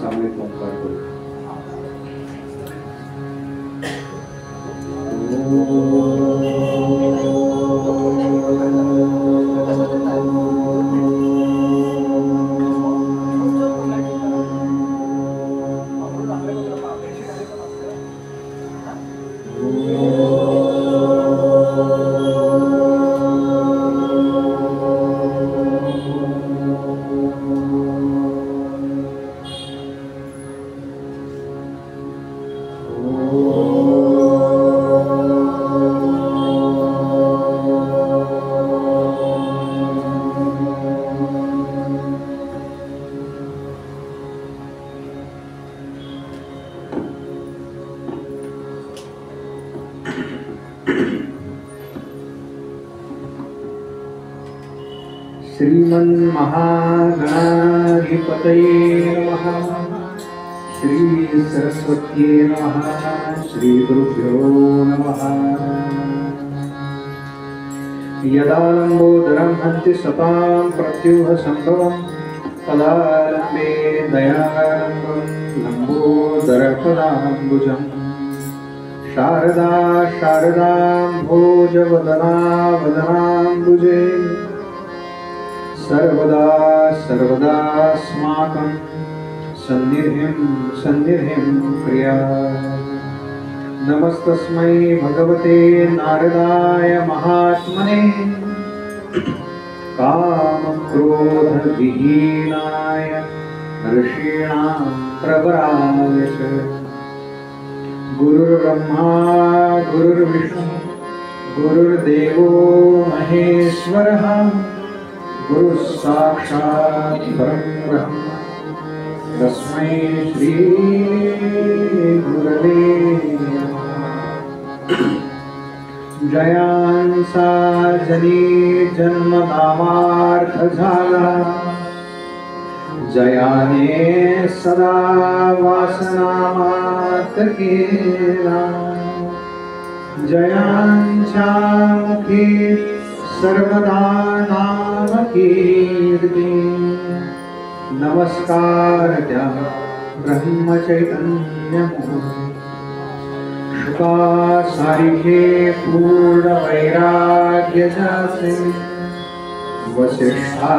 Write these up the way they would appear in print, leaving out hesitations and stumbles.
सामूहिक ओंकार करू. श्रीमन्महागणाधिपतये नमः. श्री सरस्वत्यै नमः. श्री गुरुभ्यो नमः. यदा लम्बोदरं हन्ति सतां प्रत्युह सम्भवं तदा लम्बे दयालम्बं लम्बोदरपदाम्बुजम्. शारदा शारदाम्भोजवदना वदनाम्बुजे सर्वदा सर्वदास्माकं सन्निधिं प्रिया. नमस्तस्मै भगवते नारदाय महात्मने कामक्रोधविहीनाय ऋषीणां प्रवराय च. गुरुर्ब्रह्मा गुरुर्विष्णु गुरुर्देवो महेश्वरः गुरु साक्षात् परब्रह्म तस्मै श्री गुरवे नमः. जयांसा जनी जन्मनामार्थ झाला जयाने सदा वासनामार्थ केला. जयांच्या मुखी सर्वदा नाम कीर्ती. नमस्कार त्या ब्रह्मचैतन्य शुका सारिखे पूर्ण वैराग्य जासे. वसिष्ठा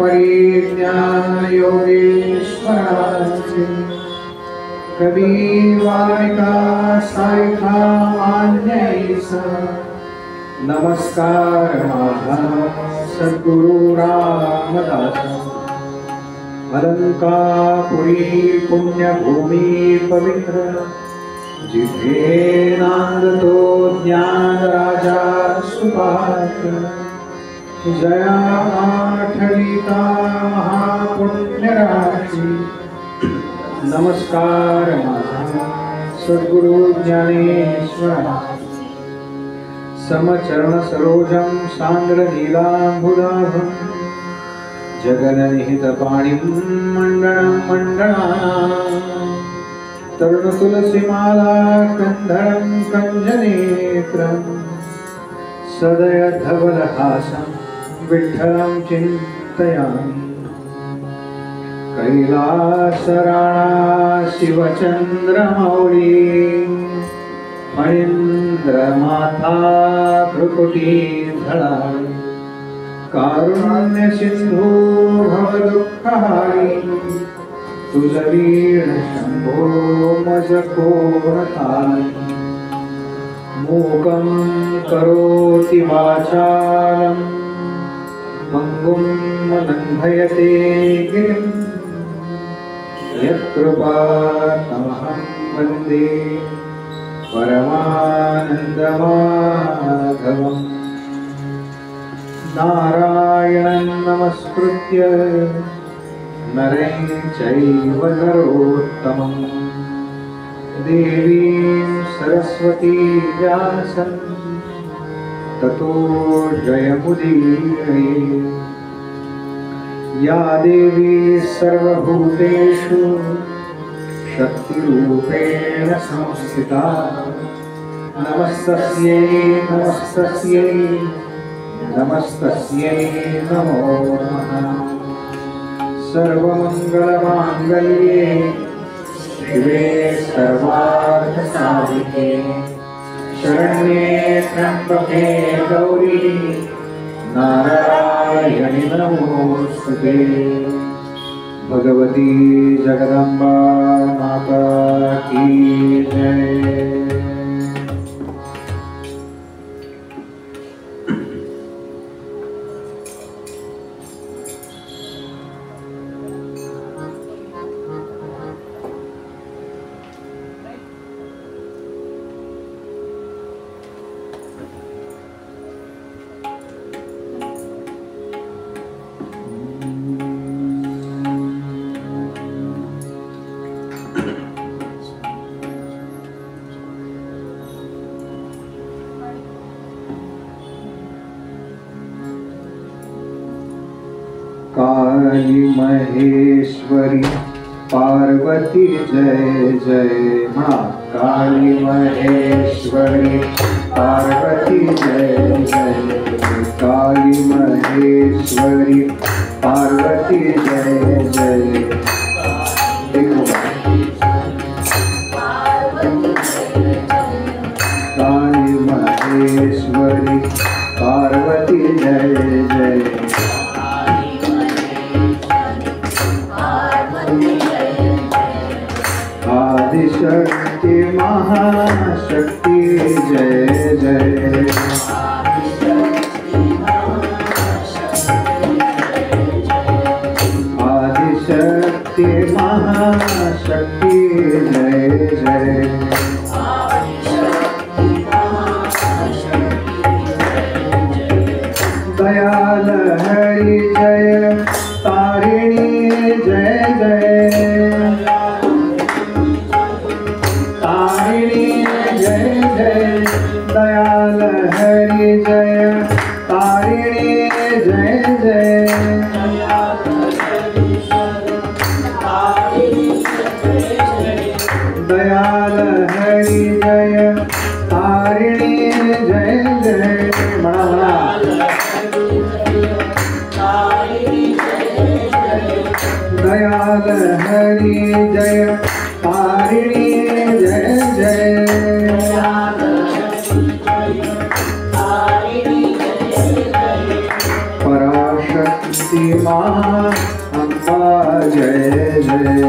परिज्ञान योगेश्वराचे. कवी वारिका सारिखा मान्यैसा. नमस्कार माझा सद्गुरु रामदास. अलंकापुरी पुण्यभूमी पवित्र जिथे नांदतो ज्ञान राजा सुपात्र. जया आठविता महापुण्यराशी. नमस्कार माझा सद्गुरु ज्ञानेश्वरा. समचरण सरोजं सान्द्र नीलाम्बुदाभं जगन्निहित पाणिं मण्डनं मण्डनानां. तरुण तुलसीमाला कन्धरं कञ्जनेत्रं सदय धवलहासं विठ्ठलं चिन्तयामि. कैलासराणा शिवचन्द्रमौळी फणीन्द्रमाथा भ्रुकुटीधरा. कारुण्य सिंधू भवदुःखहारी. तुझवीण शंभो मज कोणतारी. मूकं करोति वाचालं पंगुं लंघयते गिरिं. यत्कृपातमहं वन्दे परमानन्दमाधवम्. नारायणं नमस्कृत्य नरं चैव नरोत्तमं. देवीं सरस्वती व्यासं ततो जयमुदीरये. या देवी सर्वभूतेषु शक्तिरूपेण संस्थिता. नमस्तस्यै नमस्तस्यै नमस्तस्यै नमो नमः. सर्वमंगलमांगल्ये शिवे सर्वार्थसाधिके शरण्ये त्र्यंबके गौरी नारायणि नमोस्तुते। भगवती जगदम्बा माता की जय। काली महेश्वरी पार्वती जय जय माँ। काली महेश्वरी पार्वती जय जय। काली महेश्वरी पार्वती जय जय। काली महेश्वरी पार्वती जय जय। आदिशक्ति महाशक्ति जय जय। आदिशक्ति महाशक्ति जय जय। दयाल हरि जय तारिणी जय जय। दयाल हरि जय तारिणी जय जय। दयाल हरि जय तारिणी जय जय। बड़ा दयाल हरि जय तारिणी जय जय। पराशक्ति माँ अम्बा जय जय।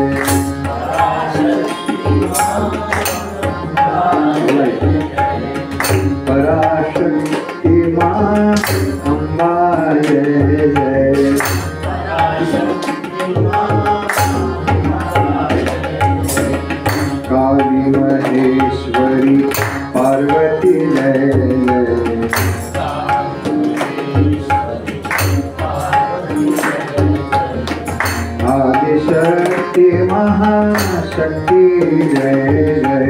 पराशक्ति माँ अम्बा जय जय। काली महेश्वरी पार्वती जय जय। आदिशक्ति महाशक्ति जय जय।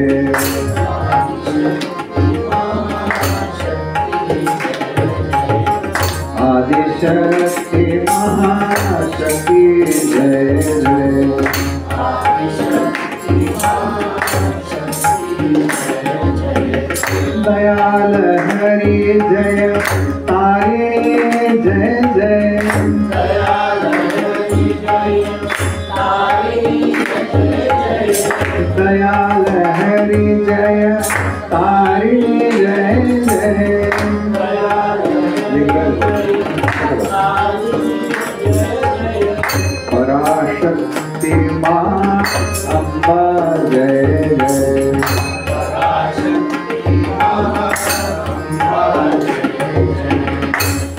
आदिशक्ति महाशक्ति जय जय। दयाल हरि जय तारिणी जय जय। दयाल हरि जय तारिणी जय जय। पराशक्ति माँ अम्बा जय जय।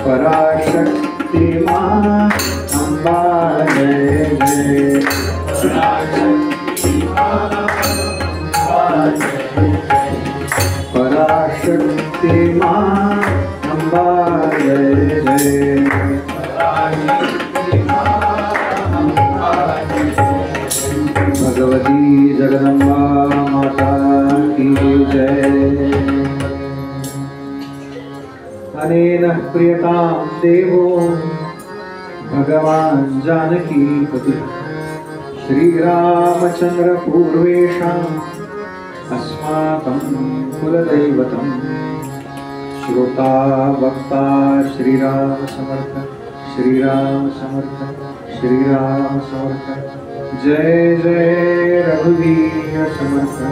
पराशक्ति माँ अम्बा जय जय। पराशक्ति माँ अम्बा जय जय। भगवती जगदम्बा माता की जय। अनेन प्रियतां देवो भगवान् जानकीपति श्रीरामचंद्र पूर्वेषाम् अस्माकं कुलदैवतं श्रोता वक्ता श्रीराम समर्थ श्रीराम समर्थ, जय जय रघुवीर समर्थ।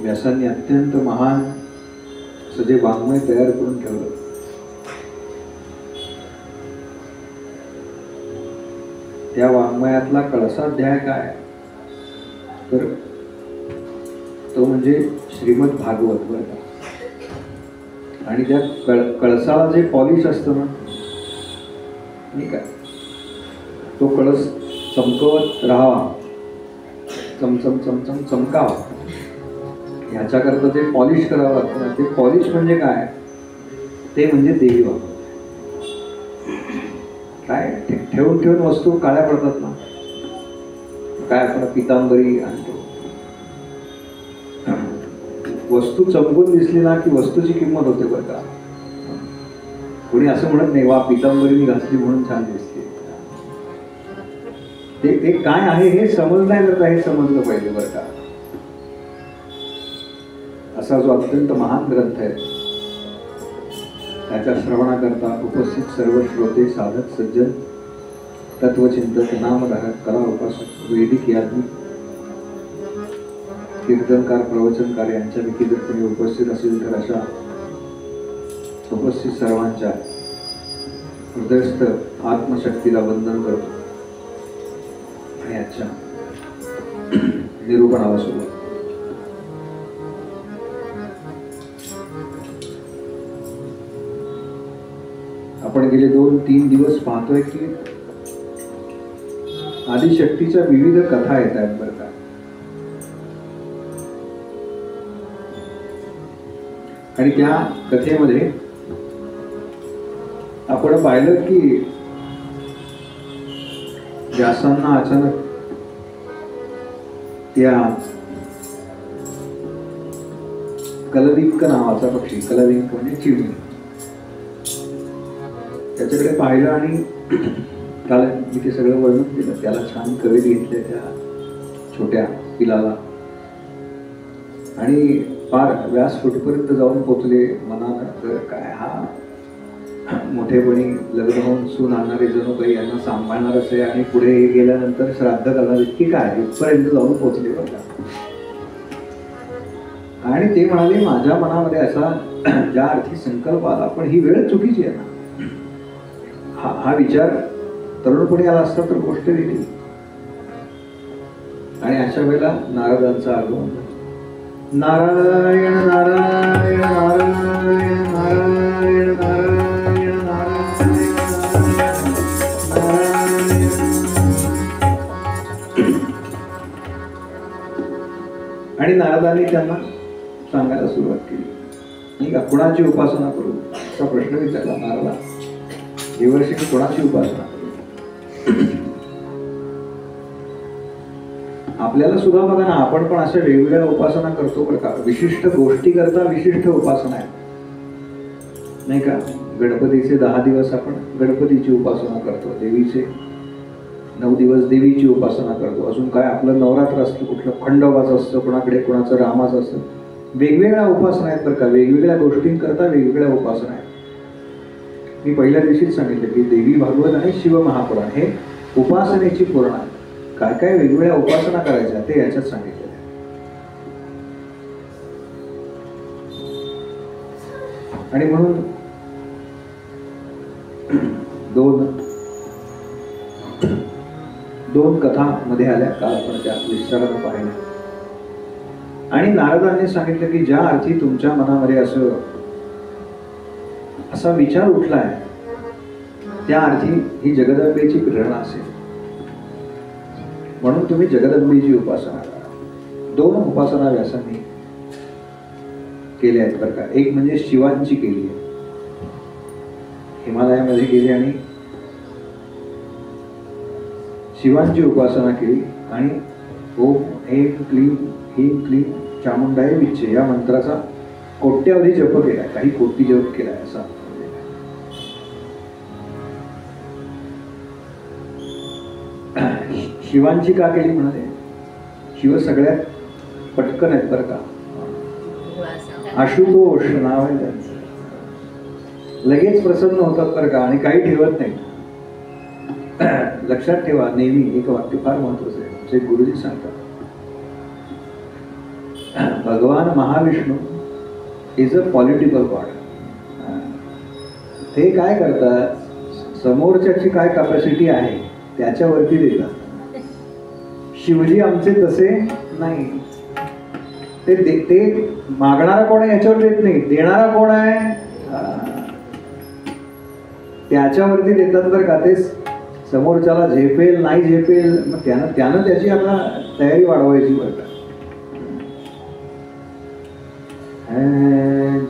व्यासांनी अत्यंत महान असं जे वाङ्मय तयार करून ठेवलं, त्या वाङ्मयातला कळसाध्याय काय तर तो म्हणजे श्रीमद भागवत बरं का। आणि त्या कळसाला जे पॉलिश असतं ना, नाही का, तो कळस चमकवत राहावा, चमचम चमचम चमकावा, ह्याच्याकरता जे पॉलिश करावं लागतं ना, ते पॉलिश म्हणजे काय, ते म्हणजे देवी भागवत। काय ठेवून ठेवून वस्तू काळ्या पडतात ना, काय आपण पितांबरी आणतो, वस्तू चमकून दिसली ना की वस्तूची किंमत होते बरं का। कोणी असं म्हणत नाही वा पितांबरीने घातली म्हणून छान दिसते, ते काय आहे हे समजण्याकरता हे समजलं पाहिजे बरं का। असा जो अत्यंत महान ग्रंथ आहे, त्याच्या श्रवणाकरता उपस्थित सर्व श्रोते, साधक, सज्जन, तत्वचिंतक, नामधारक, कला उपासक, वैदिक याज्ञिक, कीर्तनकार, प्रवचनकार यांच्यापैकी जर कोणी उपस्थित असेल तर अशा उपस्थित सर्वांच्या हृदयस्थ आत्मशक्तीला वंदन करतो आणि आजच्या निरूपणाला सुरुवात। आपण गेले 2-3 दिवस पाहतोय की आदिशक्तीच्या विविध कथा येत आहेत बरं का। आणि त्या कथेमध्ये आपण पाहिलं की व्यासांना अचानक त्या कलविंक नावाचा पक्षी, कलविंक म्हणजे चिमणी, त्याच्याकडे पाहिलं आणि त्याला मी ते सगळं वर्णन केलं, त्याला छान कवे घेतले त्या छोट्या पिलाला, आणि फार व्यासपीठापर्यंत जाऊन पोचले मनानं, काय हा मोठेपणी लग्न होऊन सून आणणारे जणू काही यांना सांभाळणारच आहे, आणि पुढे गेल्यानंतर श्राद्ध करणार इतकी काय, इथपर्यंत जाऊन पोचले बघा। आणि ते म्हणाले माझ्या मनामध्ये असा ज्या अर्थी संकल्प आला, पण ही वेळ चुकीची आहे ना, हा विचार तरुणपणी आला असता तर गोष्ट वेगळी। आणि अशा वेळेला नारदांचा आगमन, नारायण नारायण नारायण नारायण नारायण नारायण, आणि नारदांनी त्यांना सांगायला सुरुवात केली, नाही का, कुणाची उपासना करू असा प्रश्न विचारला नारदा, देवर्षीने कोणाची उपासना करू। आपल्याला सुद्धा बघा ना, आपण पण अशा वेगवेगळ्या उपासना करतो बरं का, विशिष्ट गोष्टी करता विशिष्ट उपासना आहे, नाही का। गणपतीचे 10 दिवस आपण गणपतीची उपासना करतो, देवीचे 9 दिवस देवीची उपासना करतो, अजून काय आपलं नवरात्र असतं, कुठलं खंडोबाचं असतं, कोणाकडे कोणाचं रामाचं असतं, वेगवेगळ्या उपासना आहेत बरं का, वेगवेगळ्या गोष्टींकरता वेगवेगळ्या उपासना आहेत। मी पहिल्या दिवशीच सांगितलं की देवी भागवत आणि शिवमहापुराण हे उपासनेची पुराण आहे, काय काय वेगवेगळ्या उपासना करायच्या ते याच्यात सांगितलेलं आहे। आणि म्हणून दोन कथा मध्ये आल्या, काल आपण त्या विस्तारानं पाहिल्या, आणि नारदांनी सांगितलं की ज्या अर्थी तुमच्या मनामध्ये असा विचार उठलाय, त्या अर्थी ही जगदंबेची प्रेरणा असेल, म्हणून तुम्ही जगदंबेची उपासना करा। 2 उपासना व्यासांनी केल्या आहेत बरं का, एक म्हणजे शिवांची केली आहे, हिमालयामध्ये गेली आणि शिवांची उपासना केली, आणि ओम ऐं क्लीं ह्रीं क्लीं चामुंडाय विच्चे या मंत्राचा कोट्यावधी जप केला, काही कोटी जप केलाय असा। शिवांची का केली म्हणाले, शिव सगळ्यात पटकन आहेत बरं का, आशुतोष नाव आहे त्यांचं. लगेच प्रसन्न होतात बरं का, आणि काही ठेवत नाही. लक्षात ठेवा नेहमी एक वाक्य फार महत्वाचं आहे, जे गुरुजी सांगतात. भगवान Mahavishnu is a political God. ते काय करतात, समोरच्याची काय कॅपॅसिटी आहे त्याच्यावरती देतात. शिवजी आमचे तसे नाही. ते मागणारा कोण आहे याच्यावर देत नाही, देणारा कोण आहे त्याच्यावरती देतात बरं का. ते समोरच्याला झेपेल नाही झेपेल, मग त्यानं त्याची आपला तयारी वाढवायची बरं का.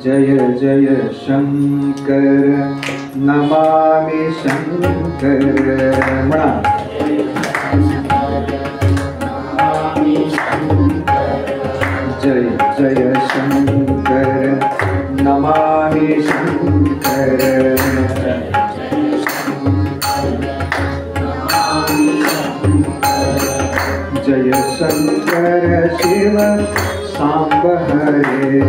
जय जय शंकर नमामि शंकर म्हणा. जय जय शंकर नमामि शंकर. जय शंकर शिव सांब हरे.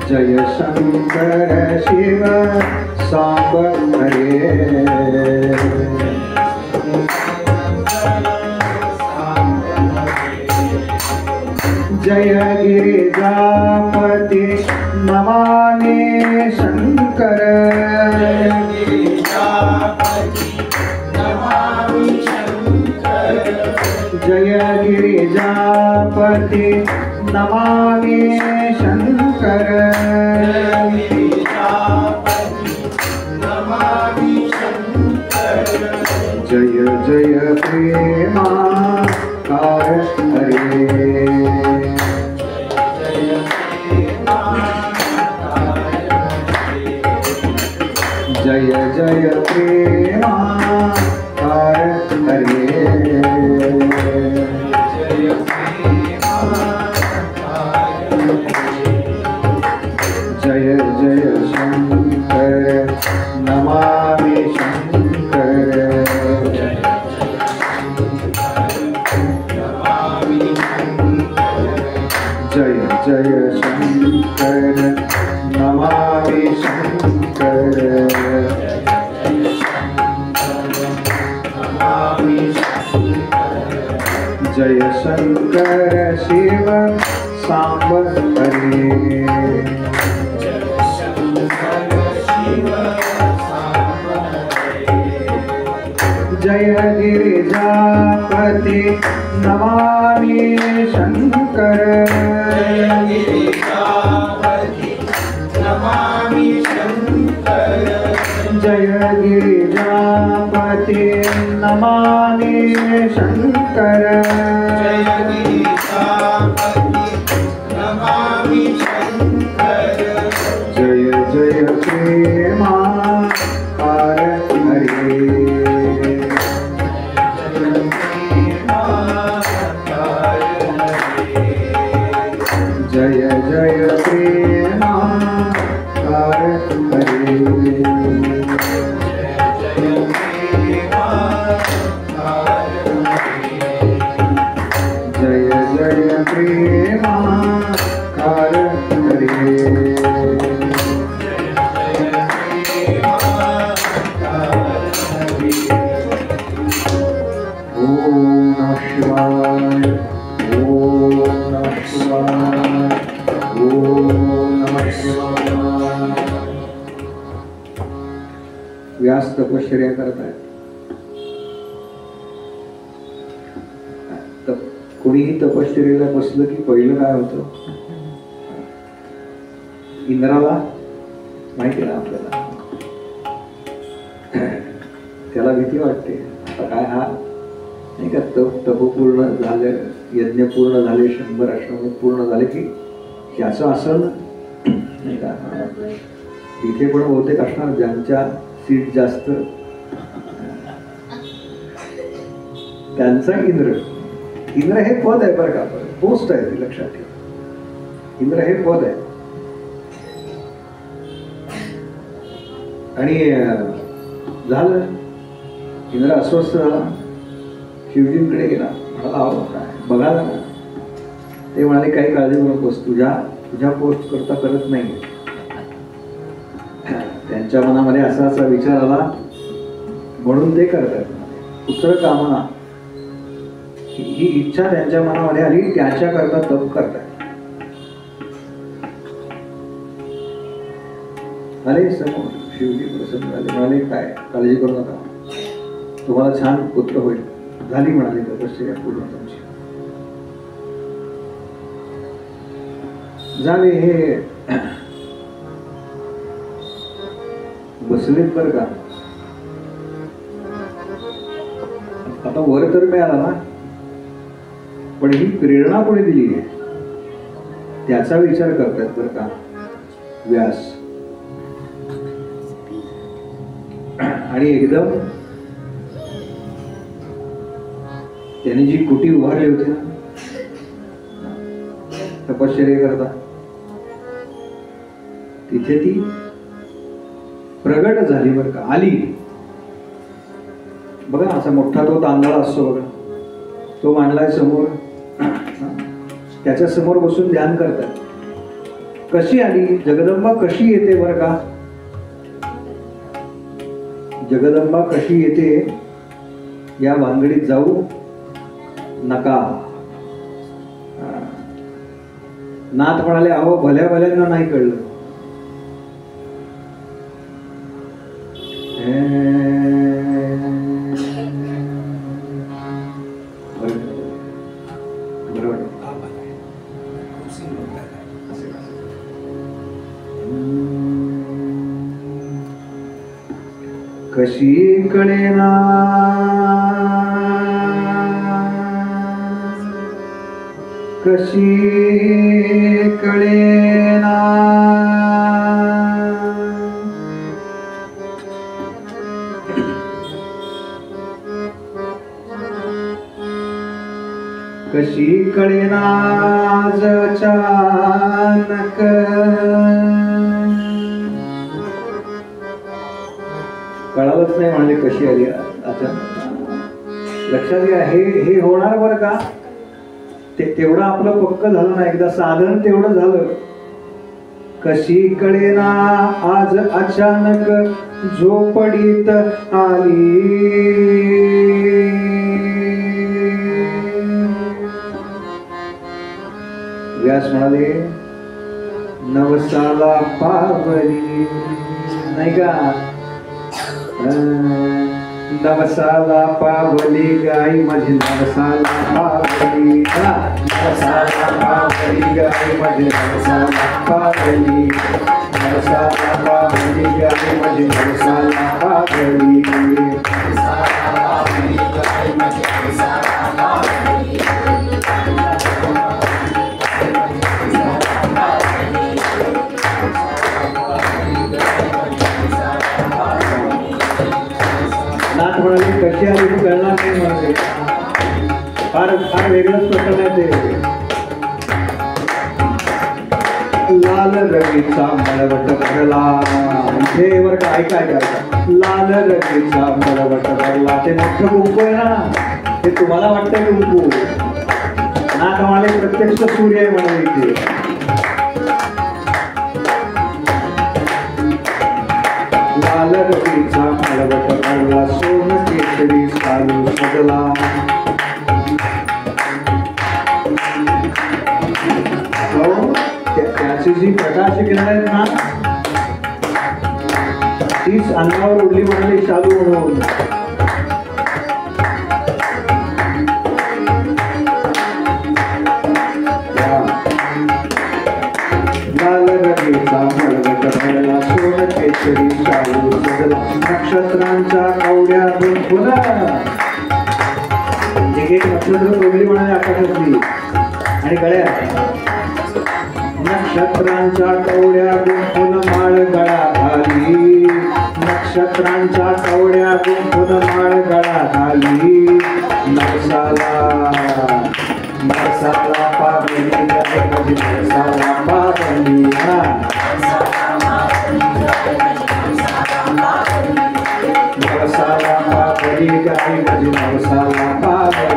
जय शंकर शिव सांब हरे. जय गिरिजापति नमामि शंकर. जय गिरिजापति नमामि शंकर. जय जय प्रेमाकार हरे. जय जय प्रेमाकार हरे. जय जय शंकर नमामि शंकर. जय जय शंकर नमामि शंकर. जय शंकर शिव सांब हरे. जय गिरिजापति नमामि शंकर. जय गिरिजापति नमामि शंकर. जय जय प्रेमाकार हरे. जय जय प्रेमाकार हरे. जय जय प्रेमाकार हरे. ओम नमः शिवाय. ओम नमः शिवाय. ओम नमः शिवाय. व्यास तपश्चर्या करतायत. कोणीही तपश्चर्येला बसलं की पहिलं काय होतं, इंद्राला माहिती ना आपल्याला, त्याला भीती वाटते. आता काय हा नाही का, तप पूर्ण झाले, यज्ञ पूर्ण झाले, 100 अश्वमेध पूर्ण झाले की त्याचं आसन नाही का, इथे पण बहुतेक असणार ज्यांच्या सीट जास्त त्यांचा इंद्र. इंद्र हे पद आहे बरं का, पोस्ट आहे ती, लक्षात ठेवा. इंद्र हे पद आहे. आणि झालं, इंद्र अस्वस्थ झाला, शिवजींकडे गेला, म्हणाला अहो काय बघायला ना. ते म्हणाले काही काळजी करू नकोस, तुझ्या पोस्ट करता करत नाही. त्यांच्या मनामध्ये असा असा विचार आला म्हणून ते करतात. पुत्र कामना ही इच्छा त्यांच्या मनामध्ये आली, त्याच्या करता तप करताय. आले समोर शिवजी प्रसन्न झाले, म्हणाले काय काळजी करू नका, तुम्हाला छान पुत्र होईल. झाली म्हणाले तपश्चर्या पूर्ण तुमची. झाले हे बसलेत बरं का. आता वर तर मिळाला ना, पण ही प्रेरणा कोणी दिली आहे त्याचा विचार करतात बरं का व्यास. आणि एकदम त्यांनी जी कुटी उभारली होती ना तपश्चर्या करता, तिथे ती प्रगट झाली बरं का, आली. बघा असा मोठा तो तांदळा असतो बघा, तो मांडलाय समोर, त्याच्या समोर बसून ध्यान करतात. कशी आली जगदंबा, कशी येते बरं का, जगदंबा कशी येते या भानगडीत जाऊ नका. नाथ म्हणाले अहो भल्या भल्यांना नाही कळलं. कशी कळेना कशी कळेना कशी कळेना आज अचानक कळालंच नाही म्हणजे कशी आली अचानक. लक्षात घ्या हे होणार बरं का. तेवढं आपलं पक्क झालं ना, एकदा साधन तेवढं झालं. कशी कळेना आज अचानक झोपडीत आली. व्यास म्हणाले नवसाला पावली नाही का, नवसाला पावली गाई माझी, नवसाला पावली, नवसाला पावली गाई माझी, नवसाला पावली, नवसाला पावली गाई माझी, नवसाला पावली, नवसाला पावली गाई माझी, नवसाला पावली. नाथ म्हणाली कशी आली तू कळणार नाही म्हणाले. फार फार वेगळंच प्रकरण आहे ते. लाल रंगीचा मळवट भरला, इथे वर काय काय काय लाल रंगीचा मळवट भरला. ते मोठं कुंकू आहे ना, ते तुम्हाला वाटतं कुंकू. नाथ म्हणाले प्रत्यक्ष सूर्य आहे म्हणाले इथे. लाल रंगीचा मळवट भरला, सोन केशरी सालू सजला. त्याची जी प्रकाश किरण आहेत ना, तीच अंगावर उडली म्हणाली शालू म्हणून. लाल रंगीचा मळवट भरला, सोन केशरी शालू सजला. नक्षत्रांच्या कवड्यातून पुन्हा एक एक नक्षत्र तोडली म्हणाले आकाशातली आणि गळ्यात. नक्षत्रांच्या कवड्यातून पुन्हा माळ गळ्यात आली, नक्षत्रांच्या कवड्यातून पुन्हा माळ गळ्यात आली. नवसाला नवसाला पावली गाई माझी, नवसाला पावली, नवसाला पावली गाई माझी, नवसाला पावली.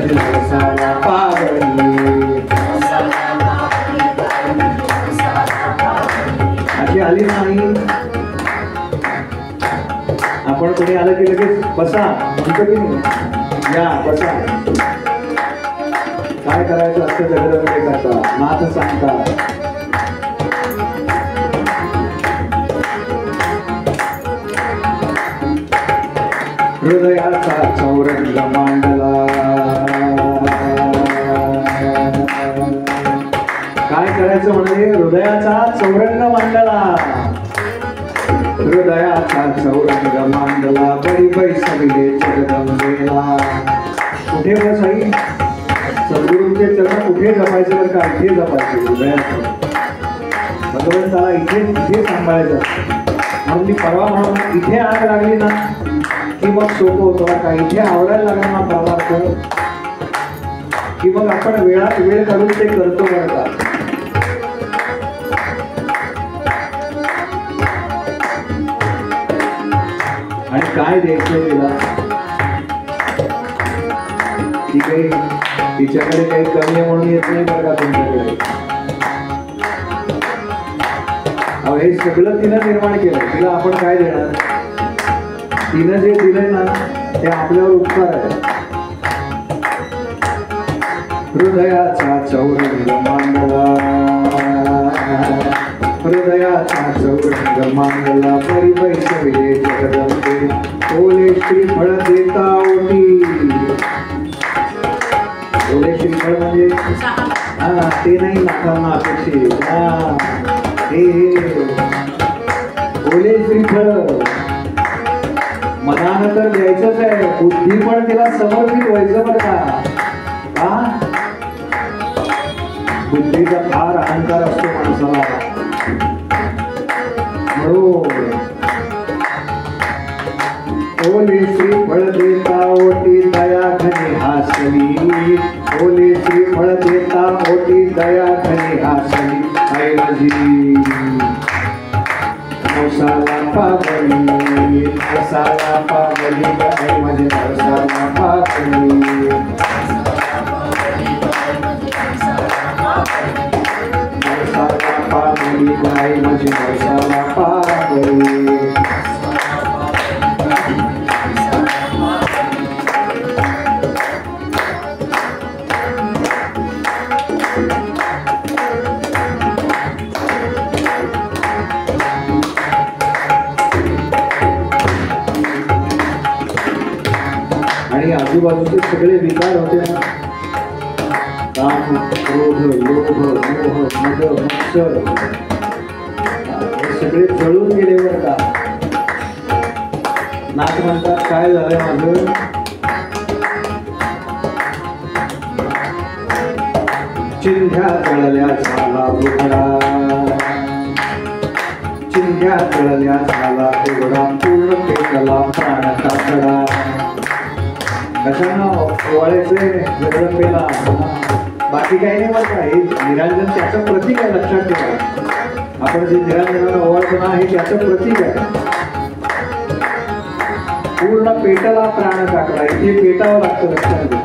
माझी नवसाला पावली. अशी आली नाही. आपण कोणी आलं की लगेच बसा म्हणतो की नाही, या बसा. काय करायचं असतं जगदंबे करता, नाथ सांगता. हृदयाचा चौरंग मांडला. काय करायचं म्हणजे हृदयाचा चौरंग मांडला. हृदयाचा चौरंग मांडला बरी बैसविले जगदंबेला. कुठे बसाई सद्गुरूंचे चरण कुठे जपायचे बरं का, इथे जपायचे हृदयात. भगवंताला इथे सांभाळायचं. म्हणून मी परवा म्हणून इथे आग लागली ना की मग सोपं होतो का, इथे आवडायला लागला ना परमार्थ की मग आपण वेळात वेळ काढून ते करतो बरं का. आणि काय द्यायचं तिला, ती काही तिच्याकडे काही कमी आहे म्हणून येत नाही बरं का तुमच्याकडे. अहो हे सगळं तिनं निर्माण केलं, तिला आपण काय देणार. तिनं जे दिलंय ना ते आपल्यावर उपकार आहे. हृदयाचा चौरंग मांडला. हृदयाचा चौरंग मांडला बरी बैसविले जगदंबे. ओले श्रीफळ देता ओटी. ओले श्रीफळ म्हणजे हा ते नाही नाकांना अपेक्षित. हे ओले श्रीफळ मनानं तर द्यायचंच आहे, बुद्धी पण तिला समर्पित व्हायचं बरं का. बुद्धीचा फार अहंकार असतो माणसाला. ओले श्रीफळ देता ओटी दया घनी हासली. ओले श्रीफळ देता ओटी दया घनी हासली. आई माझी नवसाला पावली. नवसाला पावली आई माझी नवसाला पावली. नवसाला पावली आई माझी नवसाला पावली. आणि आजूबाजूचे सगळे विकार होते ना, काम क्रोध लोभ मोह मद मत्सर, हे सगळे जळून गेले बरं का. नाथ म्हणतात काय झालंय माझं, चिंध्या जळल्या झाला उघडा. चिंध्या जळल्या झाला उघडा. पूर्ण पेटला प्राण काकडा. कशानं ओवाळायचे जगदंबेला, बाकी काही नाही बरं का. हे निरांजन त्याचं प्रतीक आहे, लक्षात ठेवा. आपण जे निरांजनाला ओवाळतो ना हे त्याचं प्रतीक आहे. पूर्ण पेटला प्राण काकडा, इथे पेटावं लागतं, लक्षात घ्या.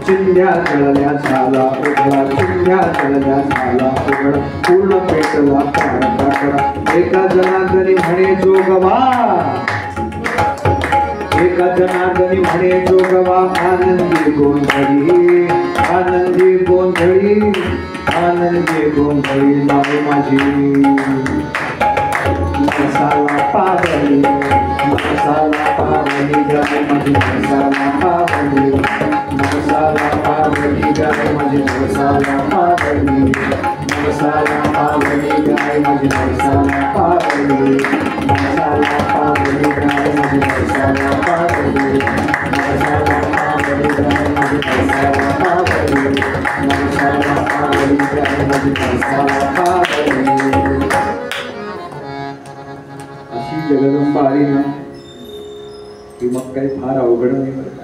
चिंध्या जळल्या झाला उघडा. चिंध्या जळल्या झाला उघडा. पूर्ण पेटला प्राण काकडा. एका जनार्दनी म्हणे जोगवा. एका जनार्दनी म्हणे जोगवा. आनंदी गोंधळी. आनंदी गोंधळी. आनंदी गोंधळी नाव माझी. मसाला पावली. मसाला पावली गाय माझी. मसाला पावली. मसाला पावली गाय माझी. मसाला पावली. मसाला पावली गाय माझी. मसाला पावली. मसाला पावली गाय माझी. मसाला पावली. मसाला पावली गाय माझी. मसाला पावली. मसाला पावली गाय माझी. मसाला पावली. अशी जगदंबा आली ना की मग काही फार अवघड नाही बरं का.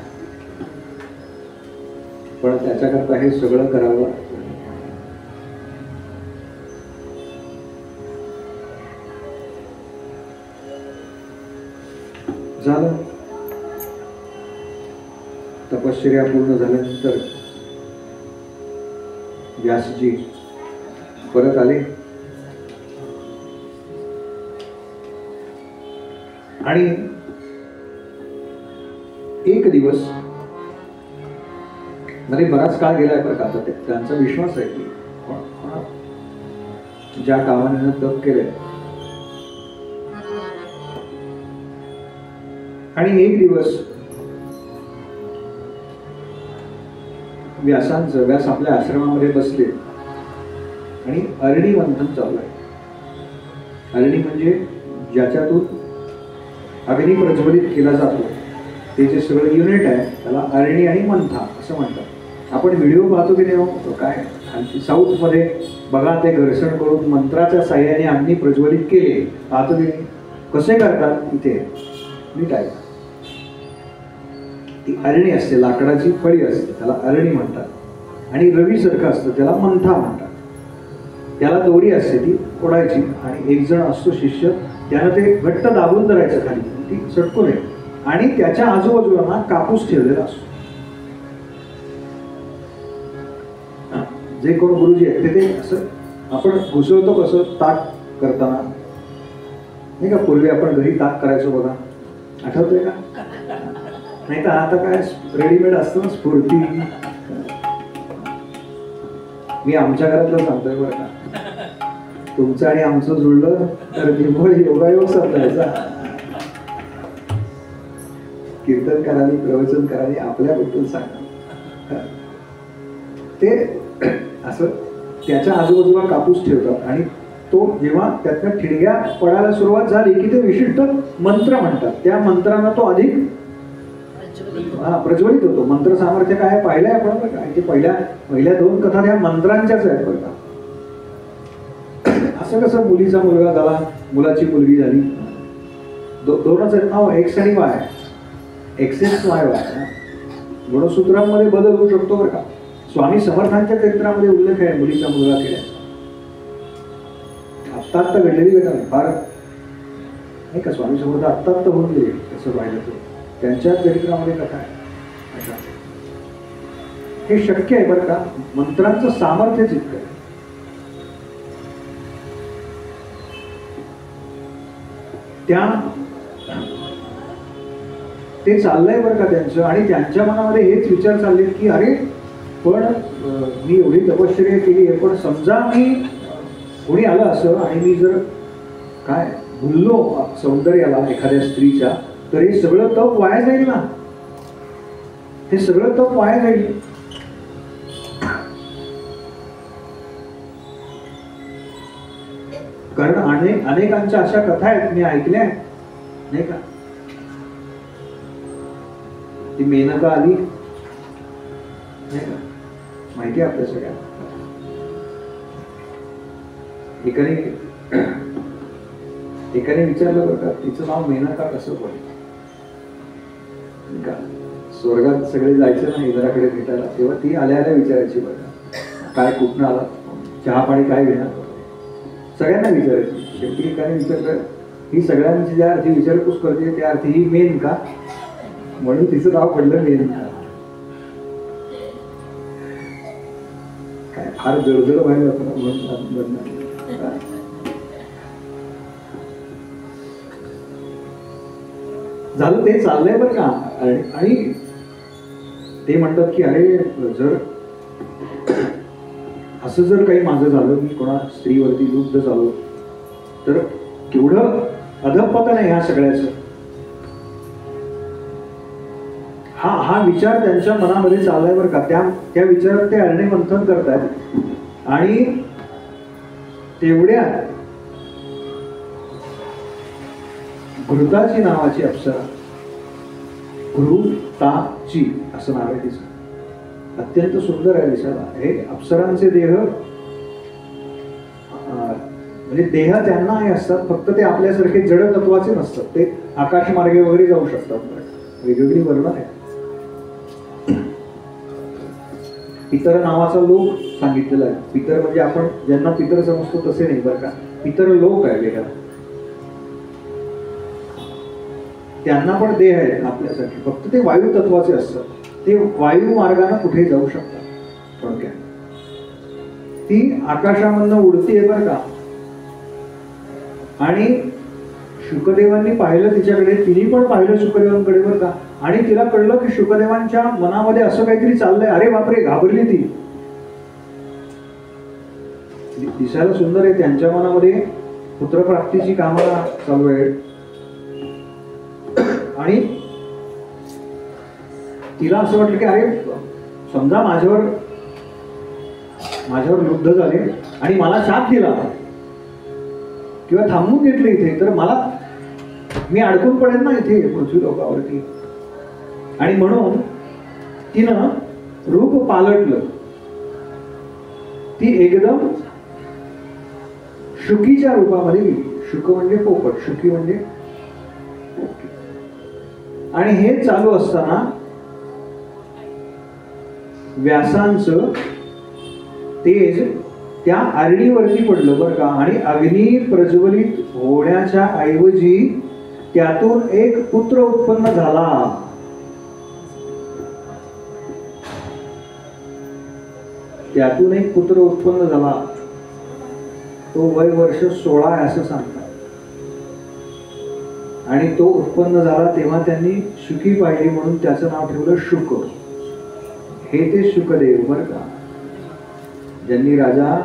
पण त्याच्याकरता हे सगळं करावं लागतं. झालं तपश्चर्या पूर्ण झाल्यानंतर व्यासजी परत आले आणि एक दिवस म्हणजे बराच काळ गेलाय बरं का, त्यांचा विश्वास आहे की ज्या कामाने तप केलंय, आणि एक दिवस व्यास आपल्या आश्रमामध्ये बसले आणि अरणी मंथन चालू आहे. अरणी म्हणजे ज्याच्यातून अग्नी प्रज्वलित केला जातो, ते जे सगळं युनिट आहे त्याला अरणी आणि मंथा असं म्हणतात. आपण व्हिडिओ पाहतो की नाही काय, साऊथमध्ये बघा, ते घर्षण करून मंत्राच्या साह्याने अग्नी प्रज्वलित केले, पाहतो की नाही कसे करतात. इथे नीट आहे, ती अरणी असते, लाकडाची फळी असते, त्याला अरणी म्हणतात. आणि रवी सारखं असतं त्याला मंथा म्हणतात. त्याला दोरी असते, ती ओढायची आणि एक जण असतो शिष्य, त्यानं ते घट्ट दाबून धरायचं खाली, ती सटकू नये. आणि त्याच्या आजूबाजूला कापूस ठेवलेला असतो. जे कोण गुरुजी आहेत ते असं आपण घुसवतो कसं ताक करताना नाही का, पूर्वी आपण घरी ताक करायचो बघा, आठवतंय का? नाही तर आता काय रेडीमेड असतं ना स्फूर्ती. मी आमच्या घरातलं सांगतोय बरं का, तुमचं आणि आमचं जुळलं तर निर्मळ योगायोग समजायचा. कीर्तन करावी, प्रवचन करावी, आपल्याबद्दल सांगा. ते असं त्याच्या आजूबाजूला कापूस ठेवतात आणि तो जेव्हा त्यातल्या ठिणग्या पडायला सुरुवात झाली की ते विशिष्ट मंत्र म्हणतात. त्या मंत्रांना तो अधिक प्रज्वलित होतो. मंत्र सामर्थ्य काय पाहिलंय आपण बरं का, ते पहिल्या दोन कथा त्या मंत्रांच्याच आहेत बरं का. असं कसं मुलीचा मुलगा झाला, मुलाची मुलगी झाली, दोनच आहेत नाव, एक्स आणि वाय, एक्सेस वाय वाय. गुणसूत्रांमध्ये बदल होऊ शकतो बरं का. स्वामी समर्थांच्या चरित्रामध्ये उल्लेख आहे मुलीचा मुलगा केल्याचा. आत्ता घडलेली घटना आहे फार नाही का, स्वामी समर्थ आत्ता होऊन गेले तसं पाहिलं तर त्यांच्या चरित्रामध्ये कथा आहे. हे शक्य आहे बरं का, मंत्रांचं सामर्थ्यच इतकं आहे. ते चाललंय बरं का त्यांचं, आणि त्यांच्या मनामध्ये हेच विचार चालले की अरे पण मी एवढी तपश्चर्या केली आहे, पण समजा मी कोणी आलं असं आणि मी जर काय भुललो सौंदर्याला एखाद्या स्त्रीच्या, तर हे सगळं तप वाया जाईल ना, हे सगळं तप वाया जाईल. कारण अनेकांच्या अशा कथा आहेत मी ऐकल्या नाही का. ती मेनका आली नाही का, माहिती आहे आपल्या सगळ्यांना. एकाने विचारलं बरं का, तिचं नाव मेनका कसं पडलं का. स्वर्गात सगळे जायचे ना इंद्राकडे भेटायला, तेव्हा ती आल्या विचारायची बरं काय कुठनं आला, चहा पाणी काय घेणार, सगळ्यांना विचारायची. शेवटी एकाने विचारलं, ही सगळ्यांची ज्या अर्थी विचारपूस करते त्या अर्थी ही मेन का, म्हणून तिचं नाव पडलं मेनका. काय फार जडजड व्हायला होतं म्हणून झालं. ते चाललंय बरं का. आणि ते म्हणतात की अरे जर असं जर काही माझं झालं, मी कोणा स्त्रीवरती युद्ध झालो, तर केवढं अधपतन आहे ह्या सगळ्याचं. हा विचार त्यांच्या मनामध्ये चाललाय बरं का. त्या विचारात ते अरणी मंथन करतात. आणि तेवढ्या घृताची नावाची अप्सरा, घृताची असं नाव आहे तिचं, अत्यंत सुंदर आहे दिसायला. हे अप्सरांचे देह म्हणजे देह त्यांना हे असतात, फक्त ते आपल्यासारखे जड तत्वाचे नसतात, ते आकाशमार्गे वगैरे जाऊ शकतात. वेगवेगळी वर्णन आहे. पितर नावाचा लोक सांगितलेला आहे. पितर म्हणजे आपण ज्यांना पितर समजतो तसे नाही बरं का, पितर लोक आहे वेगळा. त्यांना पण देह आहेत आपल्यासाठी, फक्त ते वायू तत्वाचे असतात. ते वायू मार्गाने कुठे जाऊ शकतात. थोडक्यात ती आकाशामधनं उडतीये बरं का. आणि शुकदेवांनी पाहिलं तिच्याकडे, तिने पण पाहिलं शुकदेवांकडे बरं का. आणि तिला कळलं की शुकदेवांच्या मनामध्ये असं काहीतरी चाललंय. अरे बापरे, घाबरली ती. दिसायला सुंदर आहे, त्यांच्या मनामध्ये पुत्रप्राप्तीची कामना चालू आहे. आणि तिला असं वाटलं की अरे समजा माझ्यावर लुब्ध झाले आणि मला शाप दिला किंवा थांबून घेतले इथे, तर मी अडकून पडेल ना इथे पृथ्वी लोकावरती. आणि म्हणून तिनं रूप पालटलं. ती एकदम शुकीच्या रूपामध्ये गेली. शुक म्हणजे पोपट, शुकी म्हणजे पोपटी. आणि हे चालू असताना व्यासांचं तेज त्या अरणीवरती पडलं बरं का. आणि अग्नी प्रज्वलित होण्याच्या ऐवजी त्यातून एक पुत्र उत्पन्न झाला. त्यातून एक पुत्र उत्पन्न झाला. तो वय वर्ष 16 आहे असं सांगतात. आणि तो उत्पन्न झाला तेव्हा त्यांनी शुकी पाहिली म्हणून त्याचं नाव ठेवलं शुक. हे ते शुकदेव बरं का, ज्यांनी राजा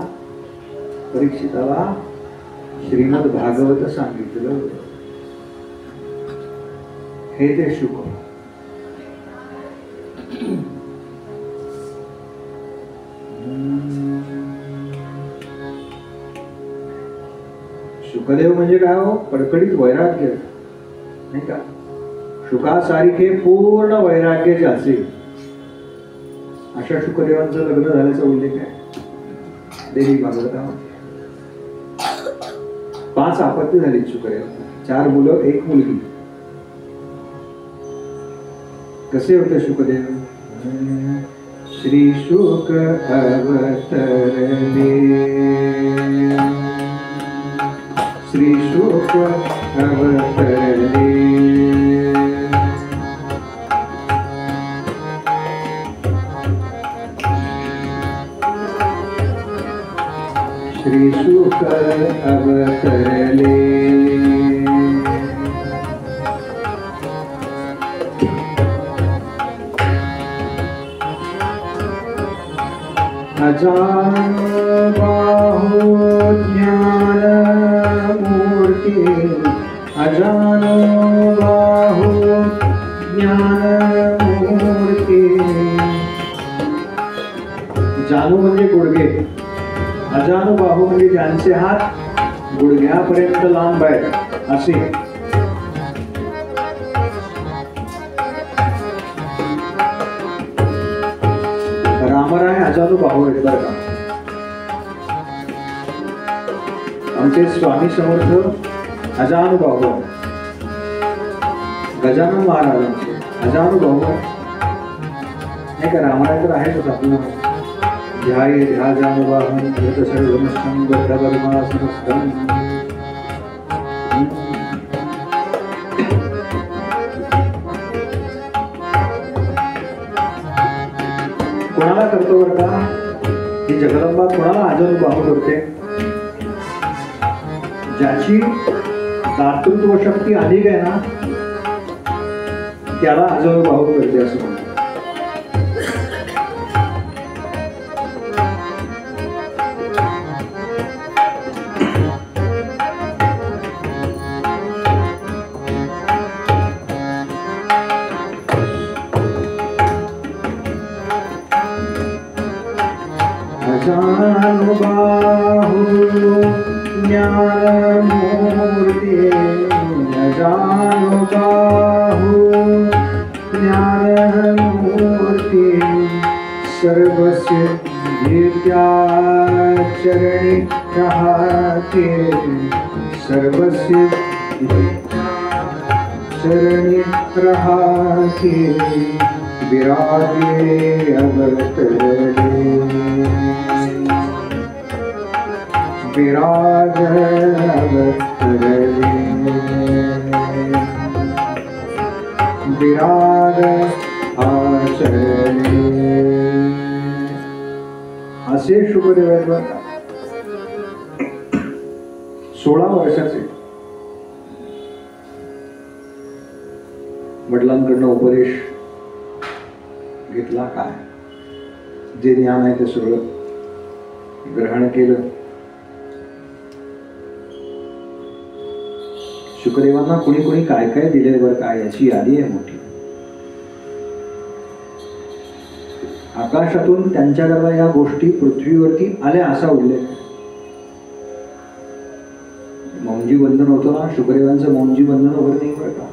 परीक्षिताला श्रीमद भागवत सांगितलं. हे ते शुक. शुकदेव म्हणजे काय हो, कडकडीत वैराग्य नाही का. शुकासारखे पूर्ण वैराग्य ज्याचे, अशा शुकदेवांचं लग्न झाल्याचा उल्लेख आहे देवी भागवतामध्ये. 5 आपत्ती झाली शुकदेव, 4 मुलं 1 मुलगी. कसे होते शुकदेव? श्री शुक अवतरले, श्री शुक अवतरले. श्री शुक अवतरले. अजान बाहु ज्ञान मूर्ति, अजान बाहु ज्ञान मूर्ति. जानू म्हणजे गुडघे, अजानु बाहू म्हणजे ज्यांचे हात गुडघ्यापर्यंत लांब आहेत असे. रामराय अजानु बाहू आहेत बरं का. आमचे स्वामी समर्थ अजानु बाहू, गजानन महाराजांचे अजानु बाहू नाही का. रामराय तर आहेच आपल्याला. ध्याये ध्याजानुवाहं सर्वमस्तं गतवर्मासनस्थं. कोणाला करतो बरं का ही जगदंबा? कोणाला अजानुबाहू करते? ज्याची दातृत्व शक्ती अधिक आहे ना त्याला अजानुबाहू करते असं म्हणतात. अजानुबाहु ज्ञानमूर्ति, अजानुबाहु ज्ञानमूर्ति. सर्वसिद्धित्या चरणी रहाते, सर्वसिद्धित्या चरणी रहाते. विरागे अवतरले, विराग अवतरले. विराग विसरले. असे शुकदेव आहेत बरं का. 16 वर्षाचे. वडिलांकडनं उपदेश घेतला. काय जे ज्ञान आहे ते सगळं ग्रहण केलं. शुकदेवांना कुणी कुणी काय काय दिले बरं का, याची यादी आहे मोठी. आकाशातून त्यांच्याकरता या गोष्टी पृथ्वीवरती आल्या असा उल्लेख. मौंजी बंधन होतं ना, शुकदेवांचं मौंजी बंधन वगैरे नाही बरं का.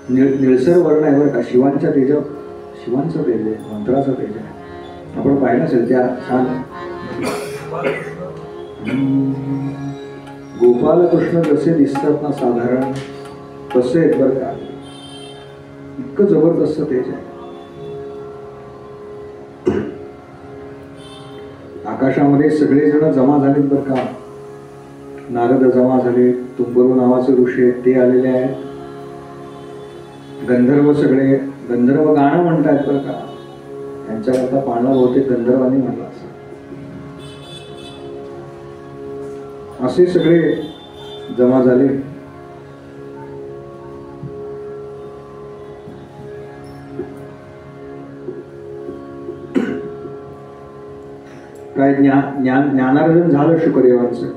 निळसर वर्ण आहे बरं का. शिवांच्या तेज, शिवांचं तेज आहे, मंत्राचं तेज आहे. आपण पाहिलं असेल त्या छान गोपालकृष्ण जसे दिसतात ना साधारण तसे आहेत बरं का. इतकं जबरदस्त तेज आहे. आकाशामध्ये सगळेजण जमा झालेत बरं का. नारद जमा झाले, तुंबरू नावाचे ऋषी आहेत ते आलेले आहेत. गंधर्व सगळे गंधर्व गाणं म्हणतात बरं का. त्यांच्याकरता पाळणा बहुतेक गंधर्वांनी म्हणला असं. असे सगळे जमा झाले. काय ज्ञानार्जन झालं शुकदेवांचं.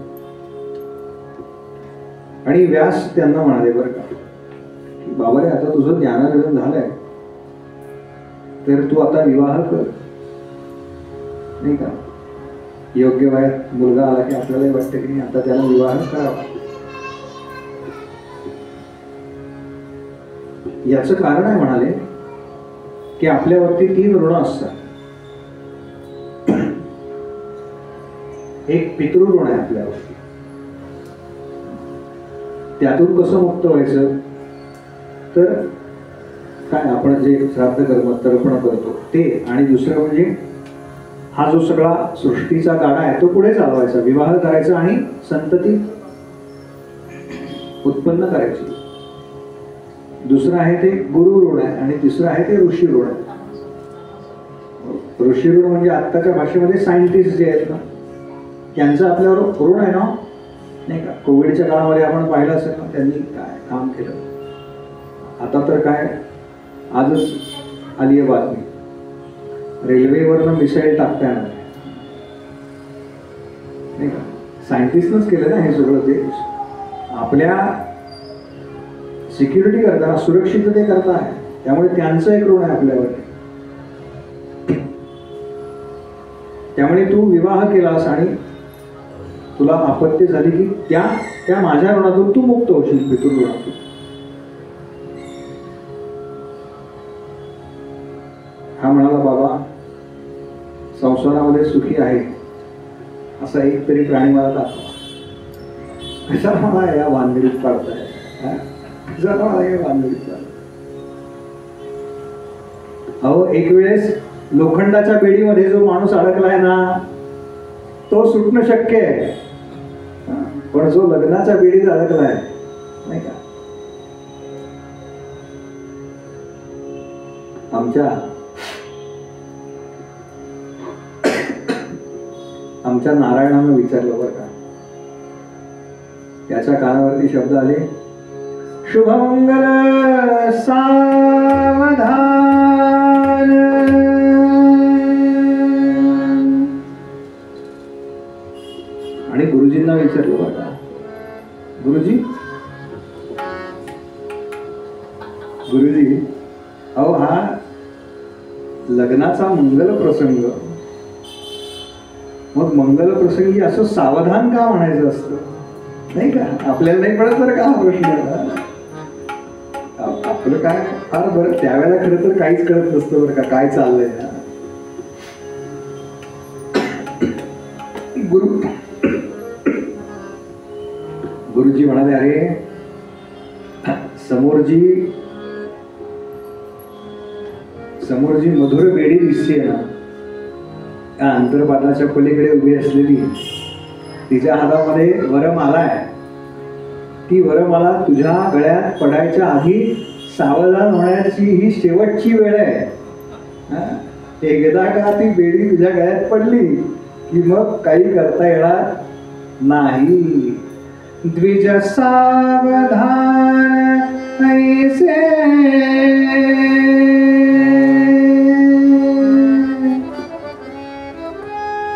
आणि व्यास त्यांना म्हणाले बरं का, की बाबा रे आता तुझं ज्ञानार्जन झालंय तर तू आता विवाह कर, नाही का. योग्य वयात मुलगा आला की आपल्यालाही वाटतं की आता त्याला विवाह करावा. याचं कारण आहे म्हणाले की आपल्यावरती 3 ऋण असतात. एक पितृऋण आहे आपल्यावरती. त्यातून कसं मुक्त व्हायचं तर काय, आपण जे श्राद्ध कर्म तर्पण करतो ते. आणि दुसरं म्हणजे हा जो सगळा सृष्टीचा गाडा आहे तो पुढे चालवायचा, विवाह करायचा आणि संतती उत्पन्न करायची. दुसरं आहे ते गुरु ऋण आहे आणि तिसरं आहे ते ऋषी ऋण आहे. ऋषी ऋण म्हणजे आत्ताच्या भाषेमध्ये सायंटिस्ट जे आहेत ना त्यांचं आपल्यावर ऋण आहे ना, नाही का. कोविडच्या काळामध्ये आपण पाहिलं असेल ना त्यांनी काय काम केलं. आता तर काय आजच आली आहे बातमी, रेल्वेवरनं मिसाईल टाकता येणार नाही का. सायंटिस्टनंच केलं ना हे सगळं. ते आपल्या सिक्युरिटी करताना, सुरक्षितते करता आहे. त्यामुळे त्यांचं एक ऋण आहे आपल्यावर. त्यामुळे तू विवाह केलास आणि तुला आपत्ती झाली की त्या माझ्या ऋणातून तू मुक्त होशील, पितृऋणातून. हा म्हणाला बाबा संसारामध्ये सुखी आहे असा एक तरी प्राणी मला दाखवा. कशाला मला या भानगडीत पाडताय, कशाला मला या भानगडीत पाडताय. अहो एक वेळेस लोखंडाच्या बेडीमध्ये जो माणूस अडकलाय ना तो सुटणं शक्य आहे, पण जो लग्नाच्या बेडीत अडकलाय नाही का. आमच्या नारायणानं विचारलं बरं का. त्याच्या कानावरती शब्द आले, शुभमंगल सावधान. आणि गुरुजींना विचारलं बरं का, गुरुजी अहो हा लग्नाचा मंगल प्रसंग, मग मंगल प्रसंगी असं सावधान का म्हणायचं असतं नाही का. आपल्याला नाही पडत बरं का हा प्रश्न. आपलं काय फार बरं त्यावेळेला खरं तर काहीच कळत नसतं बरं का काय चाललंय. गुरुजी म्हणाले, अरे समोर जी मधुर बेडी दिसते ना त्या अंतरपाटाच्या पलीकडे उभी असलेली, तिच्या हातामध्ये वरमाला आहे. ती वरमाला तुझ्या गळ्यात पडायच्या आधी सावधान होण्याची ही शेवटची वेळ आहे. हा? एकदा का ती बेडी तुझ्या गळ्यात पडली की मग काही करता येणार नाही. द्विज सावधान ऐसे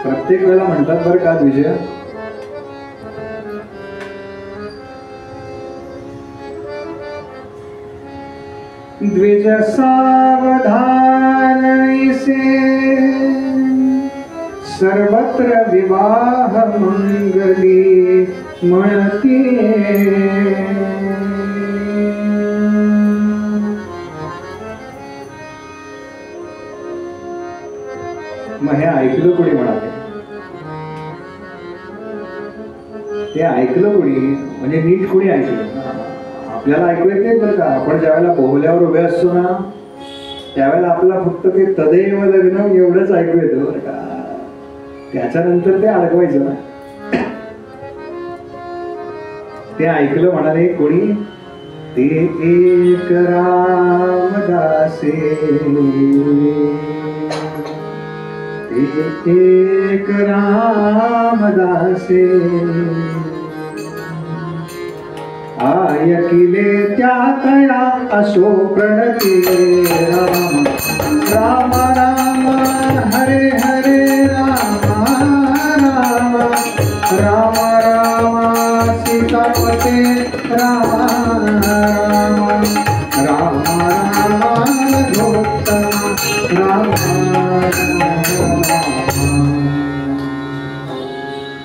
प्रत्येक वेळेला म्हणतात बरं का द्विज. द्विज सावधान ऐसे सर्वत्र विवाह मंगली म्हणते. मग हे ऐकलं कोणी म्हणाले? ते ऐकलं कोणी म्हणजे नीट कोणी ऐकलं? आपल्याला ऐकू येते बरं का. आपण ज्यावेळेला बोहल्यावर उभे असतो ना त्यावेळेला आपल्याला फक्त ते तदैव लग्न एवढंच ऐकू येतं बरं का. त्याच्यानंतर ते अडकवायचं ना. ते ऐकलं म्हणाले कोणी? ते एक रामदासे, ते एक रामदासे आयकिले त्या तया असो प्रणती. राम राम राम हरे हरे राम राम राम राम सीतापते राम राम राम राम धोत्तम राम.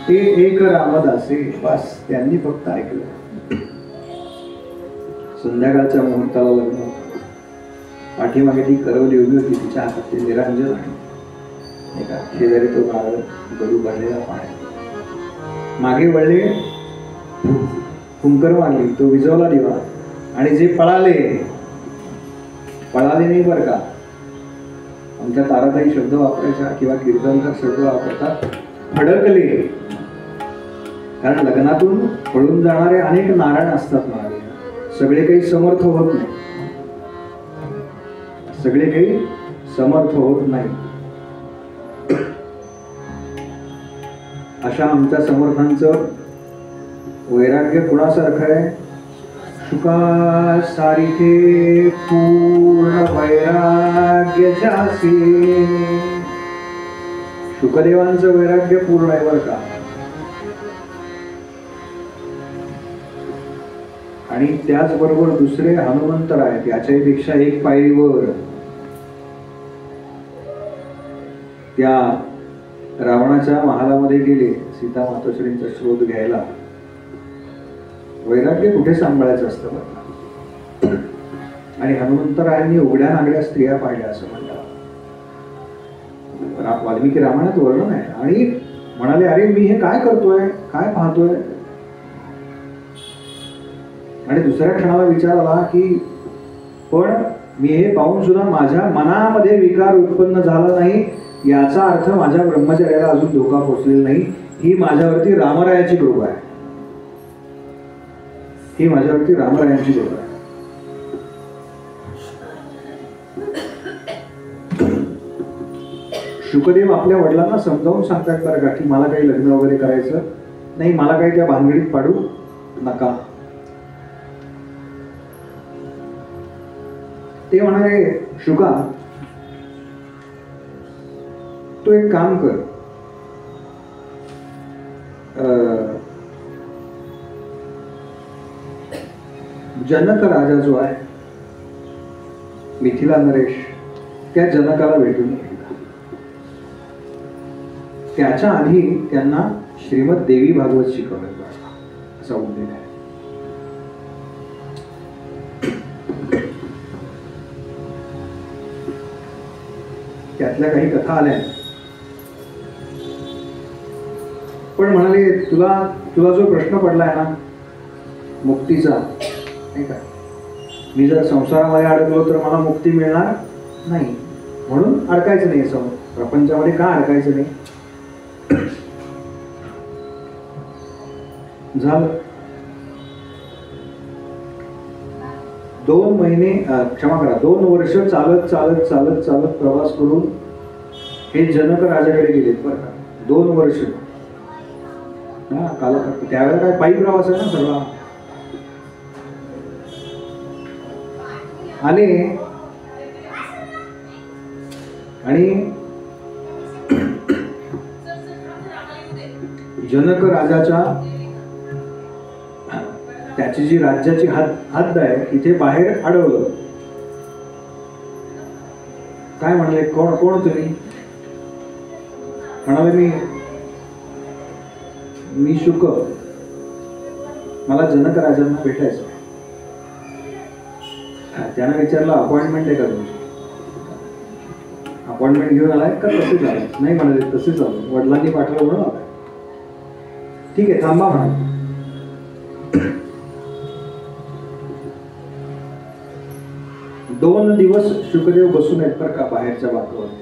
ते एक रामदासे. बस त्यांनी फक्त ऐकलं. संध्याकाळच्या मुहूर्ताला लग्न. पाठीमागे ती करवली उभी होती. तिच्या हातात ते निरांजन आहे का. शेजारी तो नारळ गडू भरलेला पाणी. मागे वळले, कुंकर मागली, तो विजवला दिवा. आणि जे पळाले नाही बरं का. आमच्या ताराताई शब्द वापरायच्या किंवा कीर्तनकार शब्द वापरतात, फडकले. कारण लग्नातून पळून जाणारे अनेक नारायण असतात महाराज. सगळे काही समर्थ होत नाही. सगळे काही समर्थ होत नाही. अशा आमच्या समर्थांचं वैराग्य कुणासारखं आहे? शुका सारिखे पूर्ण वैराग्य जासी. शुकदेवांचं वैराग्य पूर्ण आहे बरं का. आणि त्याचबरोबर दुसरे हनुमंतर आहेत, याच्यापेक्षा एक पायरीवर. त्या रावणाच्या महालामध्ये गेले सीता मातोश्रींचा शोध घ्यायला. वैराग्य कुठे सांभाळायचं असतं. आणि हनुमंतरायांनी उघड्या नागड्या स्त्रिया पाहिल्या असं म्हणतात. वाल्मिकी रामायणात वर्णन आहे. आणि म्हणाले अरे मी हे काय करतोय, काय पाहतोय. आणि दुसऱ्या क्षणाला विचार आला की पण मी हे पाहून सुद्धा माझ्या मनामध्ये विकार उत्पन्न झाला नाही, याचा अर्थ माझ्या ब्रह्मचर्याला अजून धोका पोचलेला नाही. ही माझ्यावरती रामरायाची कृपा आहे. ही माझ्यावरती रामरायांची कृपा आहे. शुकदेव आपल्या वडिलांना समजावून सांगतात बरं का की मला काही लग्न वगैरे करायचं नाही, मला काही त्या भानगडीत पाडू नका. ते म्हणाले शुका तू एक काम कर, जनक राजा जो आहे मिथिला नरेश, त्या जनकाला भेटून ये. त्याच्या आधी त्यांना श्रीमद देवी भागवत शिकवलं असा उल्लेख आहे. त्यातल्या काही कथा आल्या. पण म्हणाले तुला जो प्रश्न पडलाय ना मुक्तीचा, नाही का, मी जर संसारामध्ये अडकलो तर मला मुक्ती मिळणार नाही, म्हणून अडकायचं नाही. प्रपंचामध्ये का अडकायचं नाही. झालं 2 महिने क्षमा करा 2 वर्ष चालत चालत चालत चालत प्रवास करून हे जनक राजाकडे गेलेत बरं का. 2 वर्ष. हा काल त्यावेळेला काय पायी प्रवास आहे ना सर्व. आले आणि जनक राजाच्या त्याची जी राज्याची हद्द आहे तिथे बाहेर अडवलं. काय म्हणाले, कोण कोण तुम्ही? म्हणाले मी शुक, मला जनक राजांना भेटायचं. त्यानं विचारलं अपॉइंटमेंट आहे का तुमची? अपॉइंटमेंट घेऊन आलाय का तसेच आलाय? नाही म्हणाले तसेच आलो, वडिलांनी पाठवलं म्हणून आलाय. ठीक आहे थांबा म्हणा. 2 दिवस शुकदेव बसून आहेत बरं का बाहेरच्या बाजूवरती.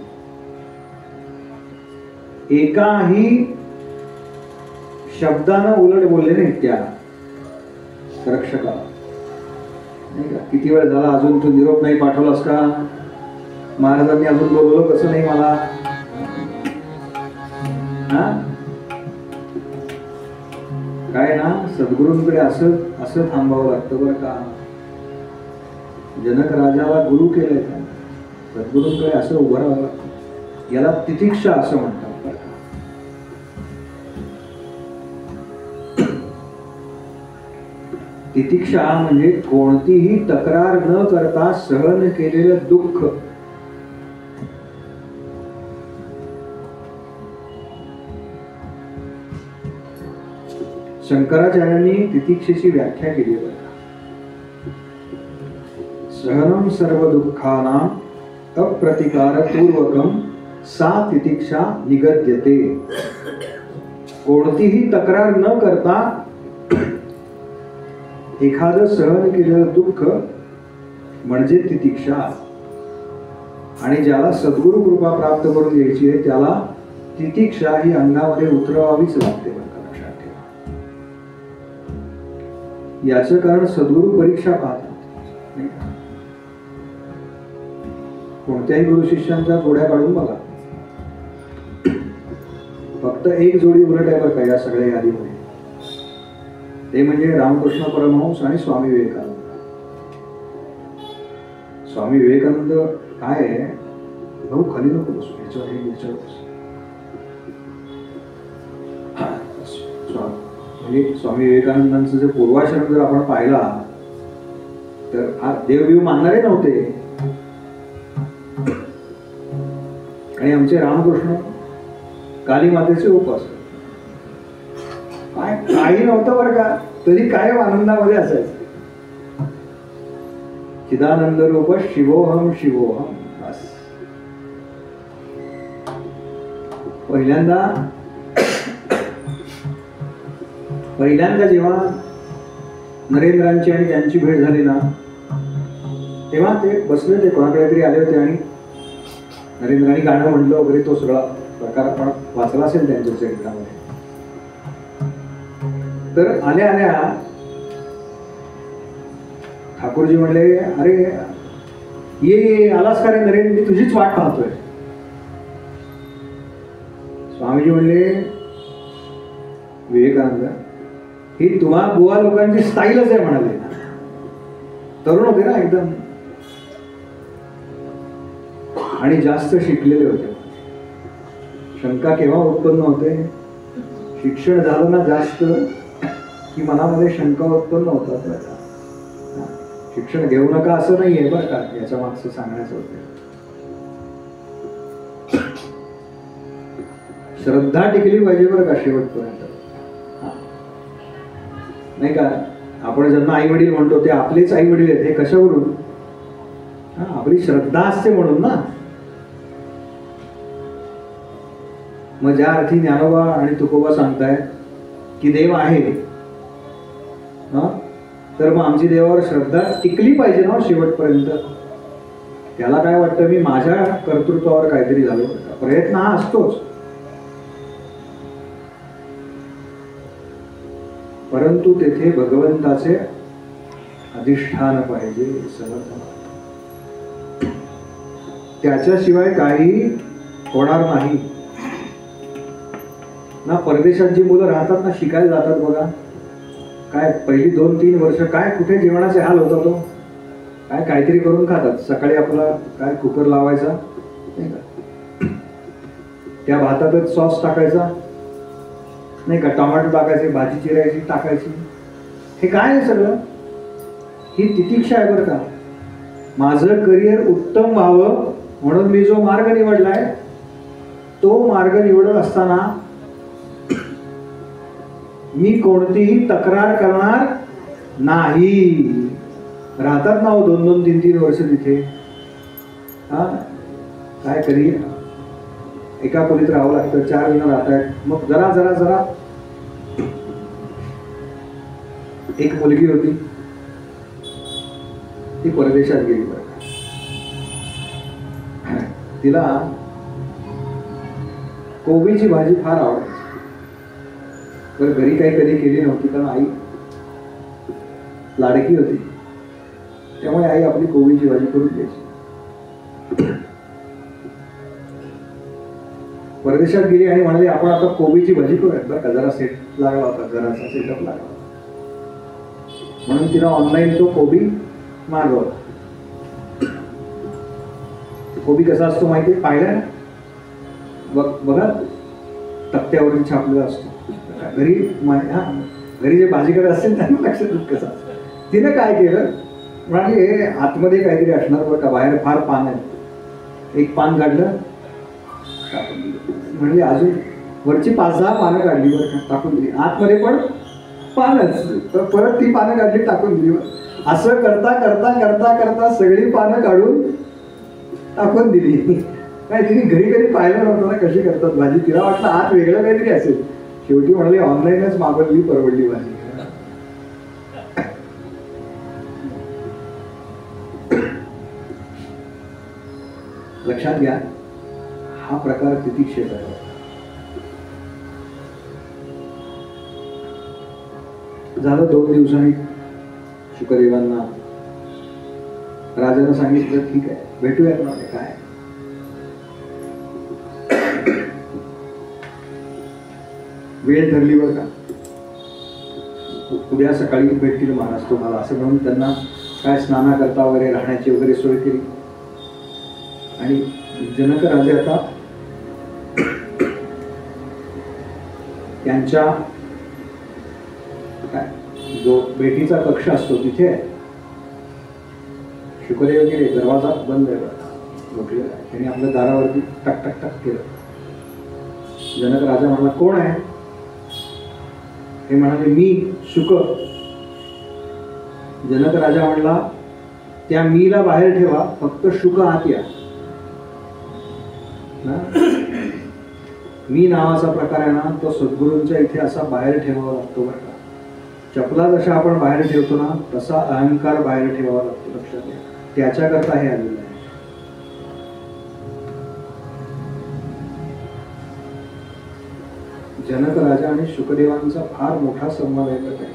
एकाही शब्दानं उलट बोलले नाहीत त्या रक्षकाला. नाही का, किती वेळ झाला अजून तू निरोप नाही पाठवलास का? महाराजांनी अजून बोलवलं कसं नाही मला? हा काय ना, सद्गुरूंकडे असं असं थांबावं लागतं बरं का. जनक राजाला गुरु केलंय का, सद्गुरूंकडे असं उभं राहावं लागतं. याला तितिक्षा असं म्हणतात बरं का. तितिक्षा म्हणजे कोणतीही तक्रार न करता सहन केलेलं दुःख. शंकराचार्यांनी तितिक्षेची व्याख्या केली आहे. सहनम सर्व दुःखानां अप्रतिकारपूर्वकम सा तितिक्षा निगद्यते. कोणतीही तक्रार न करता एखादं सहन केलेलं दुःख म्हणजे तितिक्षा. आणि ज्याला सद्गुरु कृपा प्राप्त करून घ्यायची आहे त्याला तितिक्षा ही अंगामध्ये उतरवावीच लागते. लक्षात ठेवा. याचं कारण सद्गुरु परीक्षा पाहतात. कोणत्याही गुरु शिष्यांच्या जोड्या काढून बघा, फक्त एक जोडी उलट आहे बरं का या सगळ्या यादीमध्ये. ते म्हणजे रामकृष्ण परमहंस आणि स्वामी विवेकानंद. स्वामी विवेकानंद काय आहे, भाऊ खाली नको बसू, याच्यावर म्हणजे स्वामी विवेकानंदांचं जे पूर्वाश्रम जर आपण पाहिला तर हा देवदेव मानणारे नव्हते. आणि आमचे रामकृष्ण काली मातेचे उपासक. काय काही नव्हतं बरं का, तरी कायम आनंदामध्ये असायचं. चिदानंद रूप शिवोहम शिवोहम. बस. पहिल्यांदा जेव्हा नरेंद्रांची आणि त्यांची भेट झाली ना, तेव्हा ते बसले होते, कोणाकडे तरी आले होते आणि नरेंद्रांनी गाणं म्हटलं वगैरे. तो सगळा प्रकार आपण वाचला असेल त्यांच्या चरित्रामध्ये. तर आल्या आल्या ठाकूरजी म्हणले, अरे ये आलास का रे नरेंद्र, मी तुझीच वाट पाहतोय. स्वामीजी म्हणले, विवेकानंद ही तुम्हा बुवा लोकांची स्टाईलच आहे म्हणाले. तरुण होते ना एकदम आणि जास्त शिकलेले होते. शंका केव्हा उत्पन्न होते, शिक्षण झालं ना जास्त की मनामध्ये शंका उत्पन्न होतात. शिक्षण घेऊ नका असं नाहीये बरं का, याच्या मागचं सांगण्याचं होतं. श्रद्धा टिकली पाहिजे बरं का शेवटपर्यंत. नाही का, आपण ज्यांना आई वडील म्हणतो ते आपलेच आई वडील आहेत. हे कशावरून? आपली श्रद्धा असते म्हणून ना. मग ज्या अर्थी ज्ञानोबा आणि तुकोबा सांगताय की देव आहे, तर मग आमची देवावर श्रद्धा टिकली पाहिजे ना शेवटपर्यंत. त्याला काय वाटतं, मी माझ्या कर्तृत्वावर काहीतरी झालो. प्रयत्न हा असतोच, परंतु तेथे भगवंताचे अधिष्ठान पाहिजे समर्थ. त्याच्याशिवाय काही होणार नाही ना. परदेशात जी मुलं राहतात ना, शिकायला जातात बघा, काय पहिली 2-3 वर्ष काय कुठे जेवणाचे हाल होतात तो, काय काहीतरी करून खातात. सकाळी आपला काय कुकर लावायचा नाही का, त्या भातातच सॉस टाकायचा नाही का, टोमॅटो टाकायचे, भाजी चिरायची टाकायची. हे काय आहे सगळं? ही तितिक्षा आहे बरं का. माझं करिअर उत्तम व्हावं म्हणून मी जो मार्ग निवडलाय तो मार्ग निवडत असताना मी कोणतीही तक्रार करणार नाही. राहतात ना हो 2-2, 3-3 वर्ष तिथे. हा काय करी, एका खोलीत राहावं लागतं, 4 जण राहत आहेत. मग जरा जरा जरा एक मुलगी होती, ती परदेशात गेली बरं का. तिला कोबीची भाजी फार आवडते. तर घरी काही कधी केली नव्हती, कारण आई लाडकी होती, त्यामुळे आई आपली कोबीची भाजी करून द्यायची. परदेशात गेली आणि म्हणाली आपण आता कोबीची भाजी करूयात बरं का. जरा सेट लागला होता, जरासा सेटअप लागला होता, म्हणून तिला ऑनलाईन तो कोबी मागवला. कोबी कसा असतो माहिती पाहिला बघा, तक्त्यावरून छापलेला असतो. घरी घरी जे भाजीकडे असतील त्यांना लक्षात कसा. तिने काय केलं, म्हणाली हे आतमध्ये काहीतरी असणार बरं का, बाहेर फार पान आहे. एक पान काढलं, म्हणजे अजून वरची 5-10 पानं काढली बरं का, टाकून दिली. आतमध्ये पण पानच, तर परत ती पानं काढली, टाकून दिली. असं करता करता करता करता सगळी पानं काढून टाकून दिली. काय तिने घरी कधी पाहिलं नव्हतं ना कशी करतात भाजी. तिला वाटलं आत वेगळं काहीतरी असेल. शेवटी म्हणाली ऑनलाईनच मागवली, परवडली भाजी. लक्षात घ्या, हा प्रकार तितिक्षेचा आहे. झालं 2 दिवसांनी शुकदेवांना राजानं सांगितलं ठीक आहे भेटूयात ना. काय वेळ ठरली बरं का, उद्या सकाळी भेटतील महाराज तुम्हाला, असं म्हणून त्यांना काय स्नाना करता वगैरे राहण्याची वगैरे सोय केली. आणि जनक राजे आता त्यांच्या काय जो भेटीचा कक्ष असतो तिथे शुकदेव गेले. दरवाजा बंद आहे बघलेला आहे. त्यांनी आपल्या दारावरती टक टक टक केलं. जनक राजा म्हणला कोण आहे? हे म्हणाले मी शुक. जनक राजा म्हणला त्या मीला बाहेर ठेवा, फक्त शुक आत या. मी नावाचा प्रकार आहे ना, तो सद्गुरूंच्या इथे असा बाहेर ठेवावा लागतो बरं का. चपला जशा आपण बाहेर ठेवतो ना, तसा अहंकार बाहेर ठेवावा लागतो. लक्षात घ्या, त्याच्याकरता हे आलेलं आहे. जनक राजा आणि शुकदेवांचा फार मोठा संवाद आहे.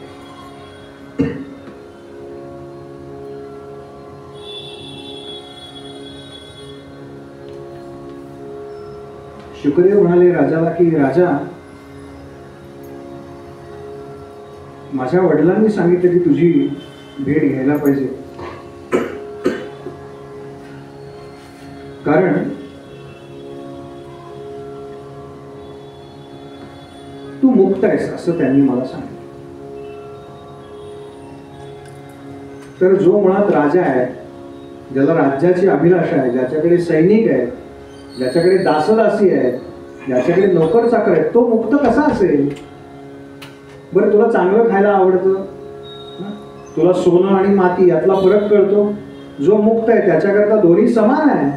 शुकदेव म्हणाले राजाला की राजा, माझ्या वडिलांनी सांगितलं की तुझी भेट घ्यायला पाहिजे, कारण तू मुक्त आहेस असं त्यांनी मला सांगितलं. तर जो मुळात राजा आहे, ज्याला राज्याची अभिलाषा आहे, ज्याच्याकडे सैनिक आहेत, ज्याच्याकडे दासदासी आहेत, ज्याच्याकडे नोकर चाकर आहेत, तो मुक्त कसा असेल बरं? तुला चांगलं खायला आवडतं, तुला सोनं आणि माती यातला फरक कळतो. जो मुक्त आहे त्याच्याकरता दोन्ही समान आहे.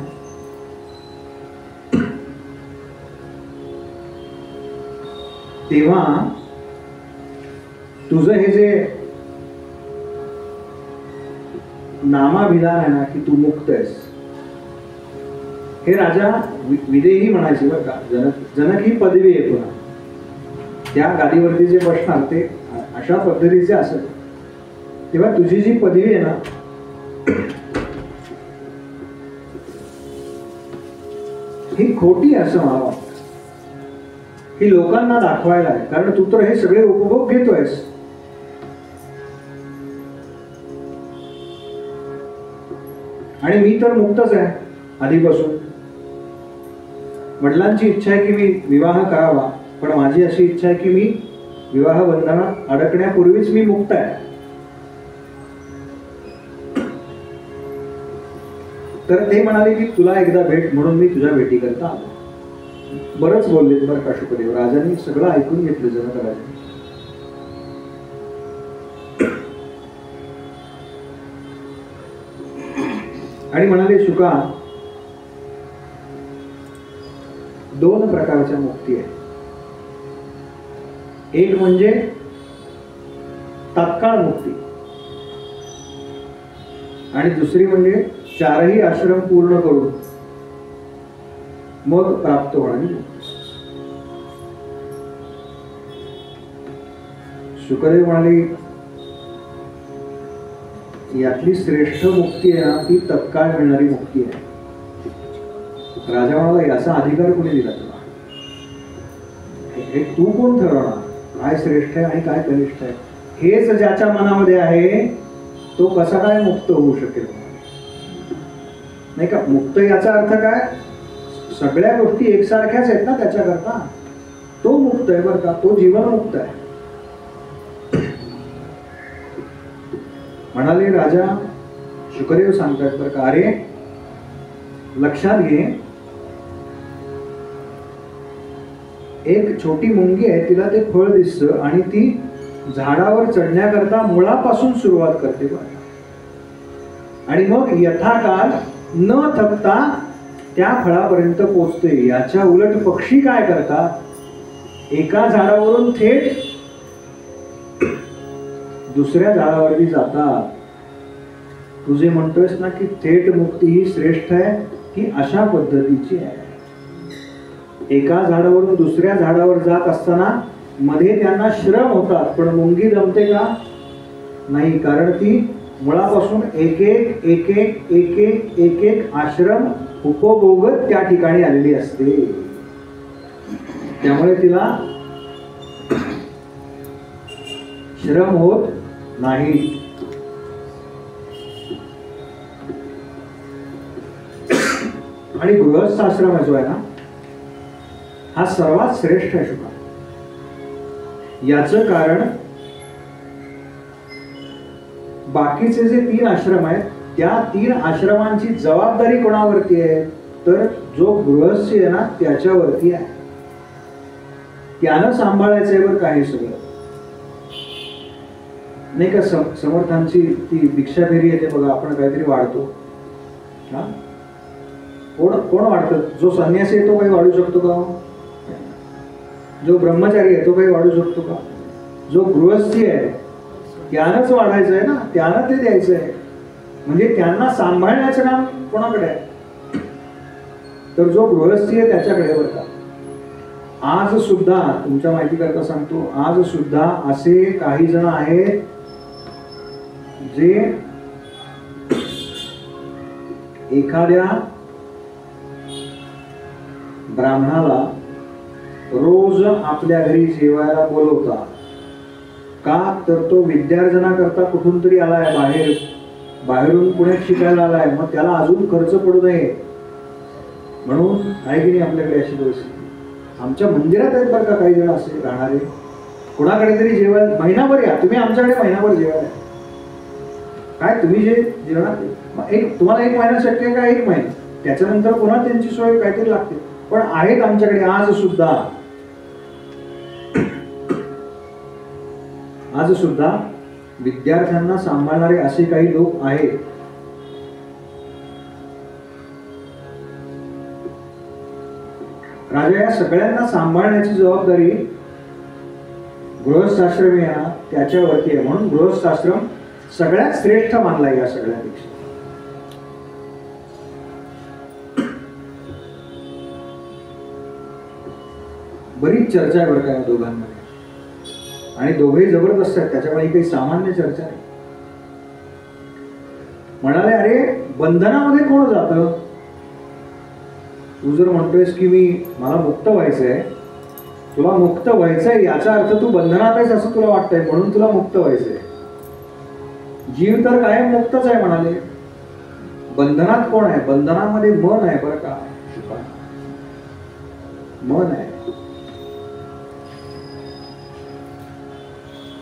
तेव्हा तुझं हे जे नामाभिधान आहे ना की तू मुक्त आहेस, हे राजा विदेही म्हणायचे बरं का. जनक ही पदवी आहे. पुन्हा त्या गादीवरती जे बसणार ते अशा पद्धतीचे असेल. तेव्हा तुझी जी पदवी आहे ना, ही खोटी असं मला वाटतं. ही लोकांना दाखवायला आहे, कारण तू तर हे सगळे उपभोग घेतोयस. आणि मी तर मुक्तच आहे आधीपासून. वडिलांची इच्छा आहे की मी विवाह करावा, पण माझी अशी इच्छा आहे की मी विवाह बंधनात अडकण्यापूर्वीच मी मुक्त आहे. तर ते म्हणाले की तुला एकदा भेट, म्हणून मी तुझ्या भेटी करता आलो. बरंच बोलले बरं का शुकदेव. राजांनी सगळं ऐकून घेतलं जनक राजांनी. आणि म्हणाले शुका, दोन प्रकारच्या मुक्ती आहेत. एक म्हणजे तात्काळ मुक्ती, आणि दुसरी म्हणजे चारही आश्रम पूर्ण करून मग प्राप्त होणारी मुक्ती. शुकदेव म्हणाले यातली श्रेष्ठ मुक्ती आहे ना, ती तत्काळ मिळणारी मुक्ती आहे. राजा म्हणाला याचा अधिकार कोणी दिला तुला? हे तू कोण ठरवणार काय श्रेष्ठ आहे आणि काय कनिष्ठ आहे? हेच ज्याच्या मनामध्ये आहे तो कसा काय मुक्त होऊ शकेल? नाही का? मुक्त याचा अर्थ काय? सगळ्या गोष्टी एकसारख्याच आहेत ना त्याच्याकरता. तो मुक्त आहे बरं का, तो जीवन मुक्त आहे. म्हणाले राजा शुकदेव सांगतात बरं का, अरे लक्षात घे, एक छोटी मुंगी आहे, तिला ते फळ दिसतं आणि ती झाडावर चढण्याकरता मुळापासून सुरुवात करते बरं, आणि मग यथाकाल न थकता त्या फळापर्यंत पोचते. याच्या उलट पक्षी काय करतात? एका झाडावरून थेट दुसऱ्या झाडावरती जातात. तुझे म्हणतोयस ना की थेट मुक्ती ही श्रेष्ठ आहे, ही अशा पद्धतीची आहे. एका झाडावरून दुसऱ्या झाडावर जात असताना मध्ये त्यांना श्रम होतात, पण मुंगी जमते का? नाही, कारण ती मुळापासून एक एक एक एक एक एक एक एक आश्रम उपभोगत त्या ठिकाणी आलेली असते. त्यामुळे तिला श्रम होत नाही. आणि गृहस्थ आश्रम जो आहे ना, हा सर्वात श्रेष्ठ आहे शुका. याचं कारण बाकीचे जे 3 आश्रम आहेत त्या 3 आश्रमांची जबाबदारी कोणावरती आहे? तर जो गृहस्थ आहे ना त्याच्यावरती आहे. त्यानं सांभाळायचं आहे बरं काही सगळं. नाही का? समर्थांची ती दीक्षा फेरी येते बघा, आपण काहीतरी वाढतो. हा, कोण वाढतं? जो संन्यासी आहे तो काही वाढू शकतो का? जो ब्रह्मचारी आहे तो काही वाढू शकतो का? जो गृहस्थी आहे त्यानंच वाढायचं आहे ना, त्यानं ते द्यायचं आहे. म्हणजे त्यांना सांभाळण्याचं काम कोणाकडे आहे? तर जो गृहस्थी आहे त्याच्याकडे. बरं का, आज सुद्धा तुमच्या माहिती करता सांगतो, आज सुद्धा असे काही जण आहेत जे एखाद्या ब्राह्मणाला रोज आपल्या घरी जेवायला बोलवतात. का? तर तो विद्यार्जनाकरता कुठून तरी आलाय, बाहेरून पुण्यात शिकायला आलाय, मग त्याला अजून खर्च पडू नये म्हणून. आहे की नाही आपल्याकडे अशी परिस्थिती? आमच्या मंदिरात आहेत बरं का काही जण असे राहणारे. कुणाकडे तरी जेवायला महिनाभर या तुम्ही, आमच्याकडे महिनाभर जेवायला. काय तुम्ही जे जेवणात एक तुम्हाला 1 महिना शक्य आहे का? 1 महिना, त्याच्यानंतर पुन्हा त्यांची सोय काहीतरी लागते. पण आहेत आमच्याकडे आज सुद्धा विद्यार्थ्यांना सांभाळणारे असे काही लोक आहेत. राजा या सगळ्यांना सांभाळण्याची जबाबदारी गृहस्थाश्रमी आहे ना त्याच्यावरती आहे. म्हणून गृहस्थाश्रम सगळ्यात श्रेष्ठ मानला या सगळ्यापेक्षा. बरीच चर्चा आहे बरं का या दोघांमध्ये, आणि दोघेही जबरदस्त आहेत. त्याच्यामुळे काही सामान्य चर्चा नाही. म्हणाले, अरे बंधनामध्ये कोण जातं? तू जर म्हणतोयस की मला मुक्त व्हायचंय, तुला मुक्त व्हायचंय याचा अर्थ तू बंधनात आहेस असं तुला वाटतंय, म्हणून तुला मुक्त व्हायचंय. जीव तर कायम मुक्तच आहे म्हणाले. बंधनात कोण आहे? बंधनामध्ये मन आहे बरं का, मन आहे.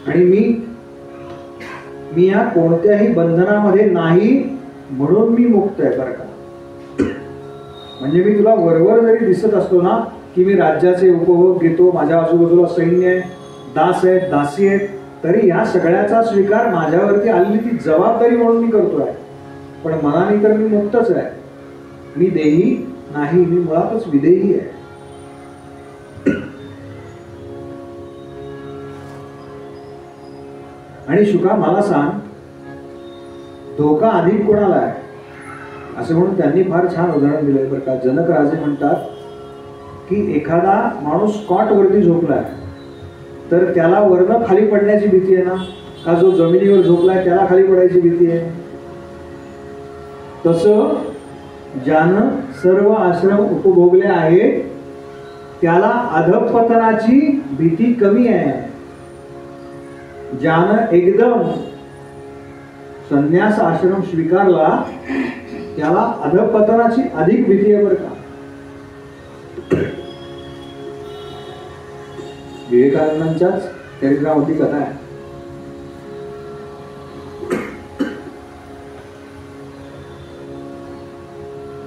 आणि मी या कोणत्याही बंधनामध्ये नाही म्हणून मी मुक्त आहे बरं का. म्हणजे मी तुला वरवर जरी दिसत असतो ना की मी राज्याचे उपभोग घेतो, माझ्या आजूबाजूला सैन्य आहे, दास आहेत, दासी आहेत, तरी या सगळ्याचा स्वीकार माझ्यावरती आलेली ती जबाबदारी म्हणून मी करतोय. पण मनाने तर मी मुक्तच आहे. मी देही नाही, मी मुळातच विदेही आहे. आणि शुका मला सांग, धोका अधिक कोणाला आहे? असं म्हणून त्यांनी फार छान उदाहरण दिलंय बरं का. जनक राजे म्हणतात की एखादा माणूस कॉट वरती झोपलाय तर त्याला वरनं खाली पडण्याची भीती आहे ना, का जो जमिनीवर झोपलाय त्याला खाली पडायची भीती आहे? तसं ज्यानं सर्व आश्रम उपभोगले आहेत त्याला अधःपतनाची भीती कमी आहे. ज्यानं एकदम संन्यास आश्रम स्वीकारला त्याला अधःपतनाची अधिक भीती आहे बरं का. विवेकानंदांच्याच चरित्रामधली कथा आहे.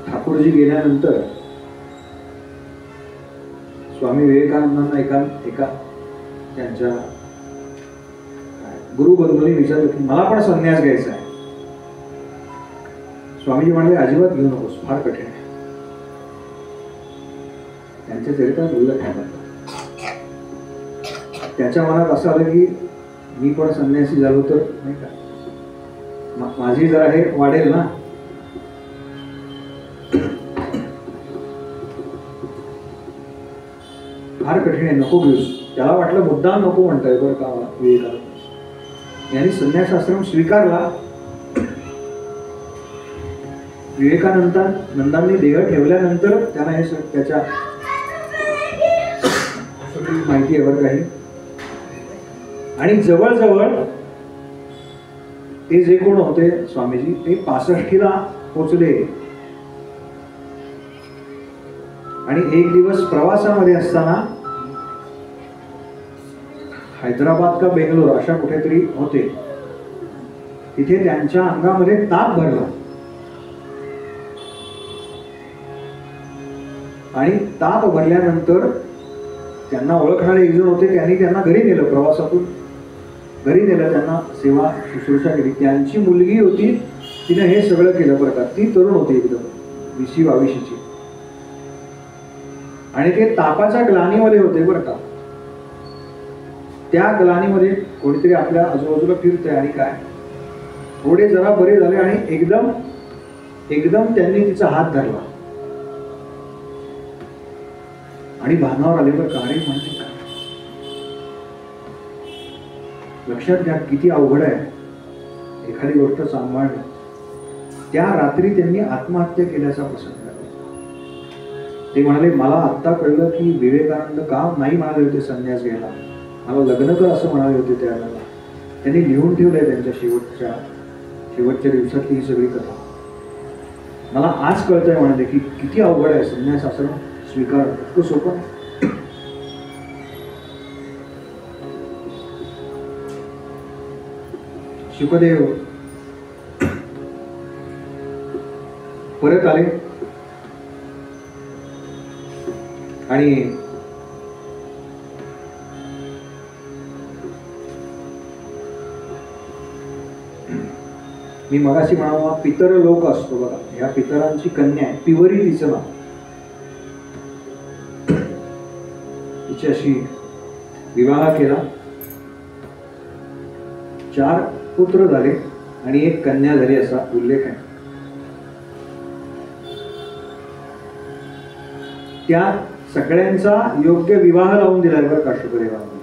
ठाकूरजी गेल्यानंतर स्वामी विवेकानंदांना एका त्यांच्या गुरुबंधूंनी विचारलं की मला पण संन्यास घ्यायचा आहे. स्वामीजी म्हणाले, अजिबात घेऊ नकोस, फार कठीण आहे. त्यांच्या चरित्रात उल्लेख आहे. त्याच्या मनात असं आलं की मी पण संन्यासी झालो तर नाही का माझी जरा हे वाढेल ना. फार कठीण आहे, नको घेऊस. त्याला वाटलं मुद्दाम नको म्हणताय बरं का विवेकानंद. यांनी संन्यास आश्रम स्वीकारला. विवेकानंदांनी देह ठेवल्यानंतर त्यांना हे त्याच्या माहिती आहे बरं काही. आणि जवळजवळ ते जे कोण होते स्वामीजी ते 65ला पोचले. आणि एक दिवस प्रवासामध्ये असताना हैदराबाद का बेंगलोर अशा कुठेतरी होते, तिथे त्यांच्या अंगामध्ये ताप भरला. आणि ताप भरल्यानंतर त्यांना ओळखणारे एक जण होते, त्यांनी त्यांना घरी नेलं. प्रवासातून घरी नेलं, त्यांना सेवा शुश्रूषा केली. त्यांची मुलगी होती, तिने हे सगळं केलं बरं का. ती तरुण होती एकदम 20-22ची. आणि ते तापाच्या ग्लानीमध्ये होते बरं का. त्या ग्लानीमध्ये कोणीतरी आपल्या आजूबाजूला फिरतंय आणि काय थोडे जरा बरे झाले आणि एकदम त्यांनी तिचा हात धरला आणि भानावर आले बरं का. अरे म्हणजे काय, लक्षात घ्या किती अवघड आहे एखादी गोष्ट सांभाळणं. त्या रात्री त्यांनी आत्महत्या केल्याचा प्रसंग. ते म्हणाले, मला आत्ता कळलं की विवेकानंद का नाही म्हणाले होते संन्यास घ्यायला, मला लग्न कर असं म्हणाले होते त्यावेळेला. त्यांनी लिहून ठेवलंय त्यांच्या शेवटच्या दिवसातली ही सगळी कथा. मला आज कळतंय म्हणाले की किती अवघड आहे संन्यास आश्रम स्वीकार. इतकं सोपं नाही. शुकदेव परत आले आणि मी मगाशी म्हणाला पितर लोक असतो बघा, ह्या पितरांची कन्या आहे पिवरी तिचं नाव. तिच्याशी विवाह केला, 4 पुत्र झाले आणि 1 कन्या झाली असा उल्लेख आहे. त्या सगळ्यांचा योग्य विवाह लावून दिलाय बरं का शुकदेवांनी.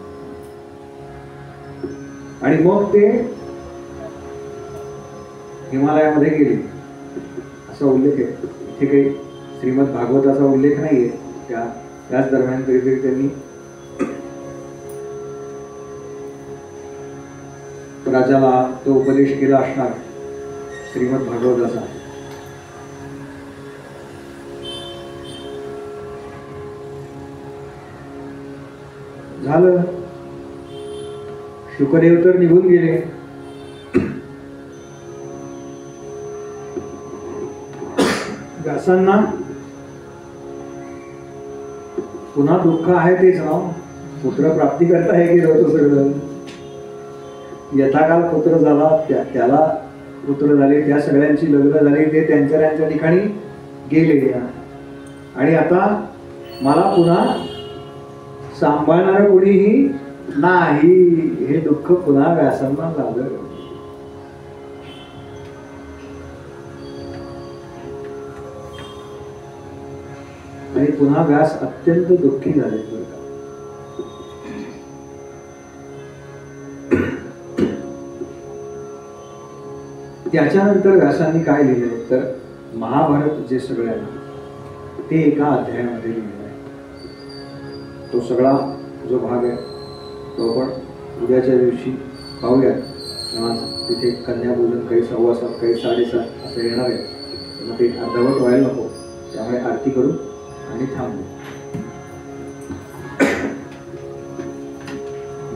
आणि मग ते हिमालयामध्ये गेले असा उल्लेख आहे. इथे काही श्रीमद भागवताचा उल्लेख नाही आहे. त्याच दरम्यान कधीतरी त्यांनी राजाला तो उपदेश केला असणार श्रीमद भागवताचा. झालं, शुकदेव तर निघून गेले. व्यासांना पुन्हा दुःख आहे तेच ना, पुत्र प्राप्ती करता हे गेलं होतं सगळं. यथाकाल पुत्र झाला, त्याला पुत्र झाले, त्या सगळ्यांची लग्न झाली, ते त्यांच्या त्यांच्या ठिकाणी गेले. आणि आता मला पुन्हा सांभाळणार कोणीही नाही, हे दुःख पुन्हा व्यासांना झालं. आणि पुन्हा व्यास अत्यंत दुःखी झाले. त्याच्यानंतर व्यासांनी काय लिहिलंय तर महाभारत जे सगळं आहे ते एका अध्यायामध्ये लिहिलं आहे. तो सगळा जो भाग आहे तो आपण उद्याच्या दिवशी पाहूया. तिथे कन्या बोलून काही 7:15 काही 7:30 असं येणार आहे. मग ते अर्धवट व्हायला नको, त्यामुळे आरती करू आणि थांबू.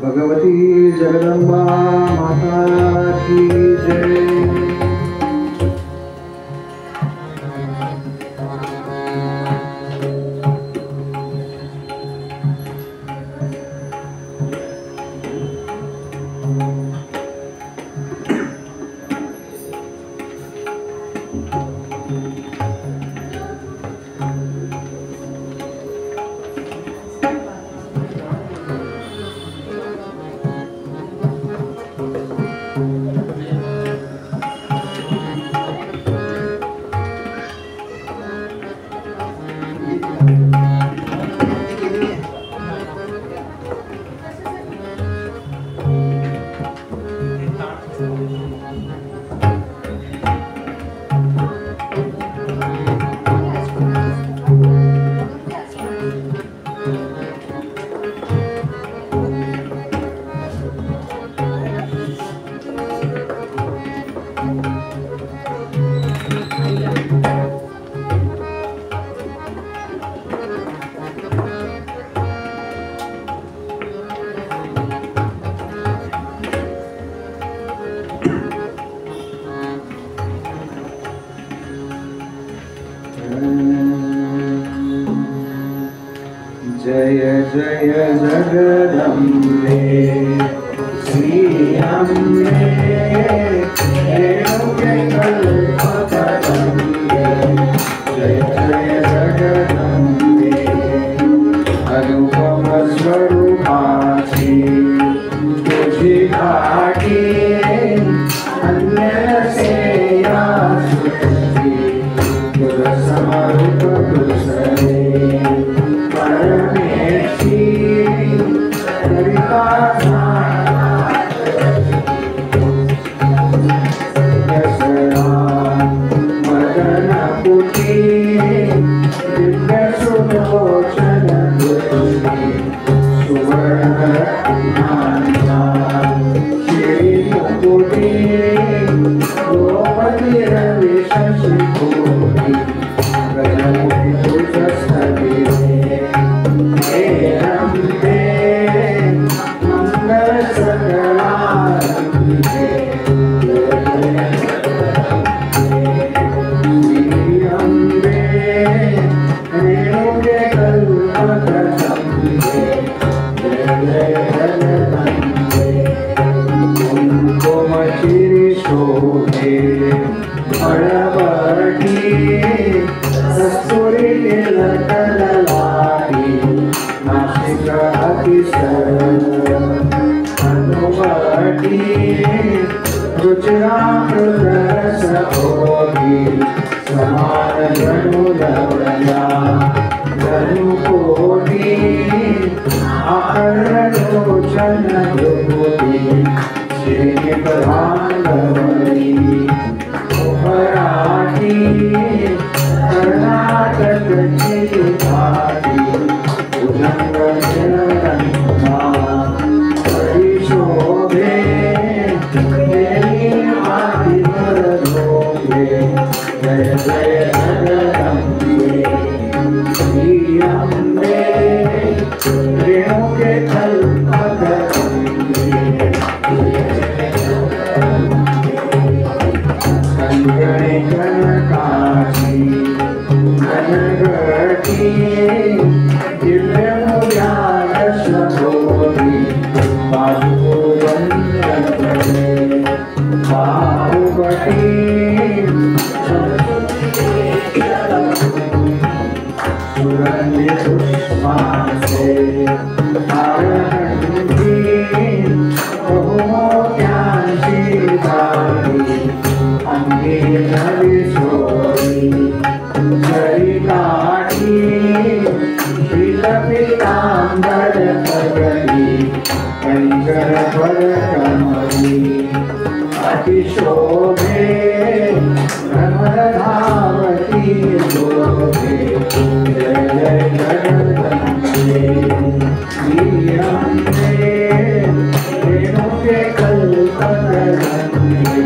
भगवती जगदंबा माता की जय. जय जय जगदम्बे श्री अम्बे रेणुके कल्पतरुंबे. जय जय जगदम्बे अनुपम स्वरूपाची तुझी घाटी अन्य से या सृष्टी तुझ समरूप दुसरे. गणकाची गणगटी दिव्यमुद्रा दशकोटी बाहुबंधनपदे बाहुबटी सुगंधि पुष्पांसे आरहंती बहुमोत्यांशी धारी अंगे नवी सोरी जरिकाठी पीतांबर पगली कंकर पर कमली अतिशोभे भ्रमरधावती शोभे जय जय जगदम्बे वीरम्बे रेणुके कल्पतरुण्डे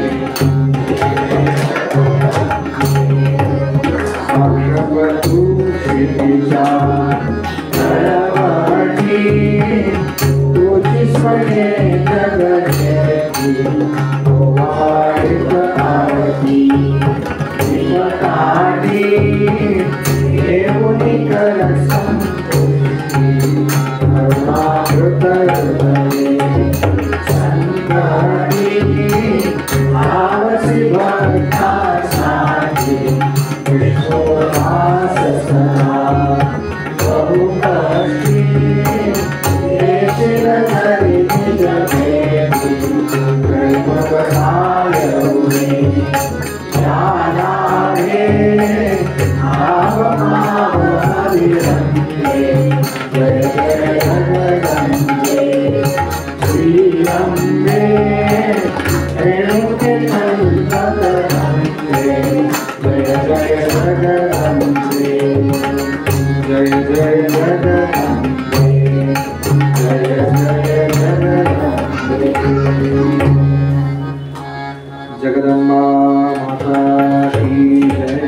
अक्षवतु क्षितिजा जलवटी तुझी स्वने जगदेवी आरती विपतारी देवुनि कर संतुष्टि करुणाकृत हृदये संतति आवसि भक्तासाठी विश्वदास सदा बहुकष्टी देशिल धरि निज देवी प्रेम बधायौने ज्ञानाभे भाव भाव हरिरंगे जय जय जगदम्बे श्री अम्बे रेणुके कल्पतरुण्डे जय जय जगदम्बे जय जय जगदम्बे जय जय जगदम्बे। जगदम्बा माता की जय।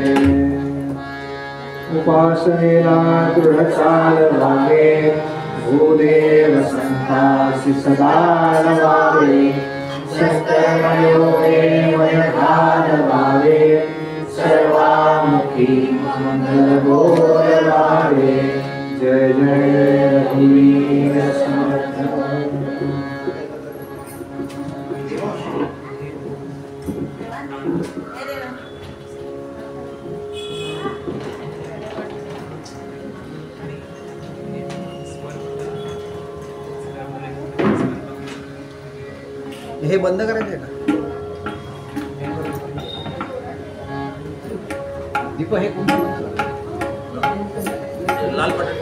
उपासनेला दृढचाल वागे भूदेव संतासि सदा रवावे शस्त्रमयोगे वयभार भावे सर्वामुखी मंगल बोलवावे जय जय रघुवीर समर्थ। हे बंद करायचं आहे का दीप हे लाल बटन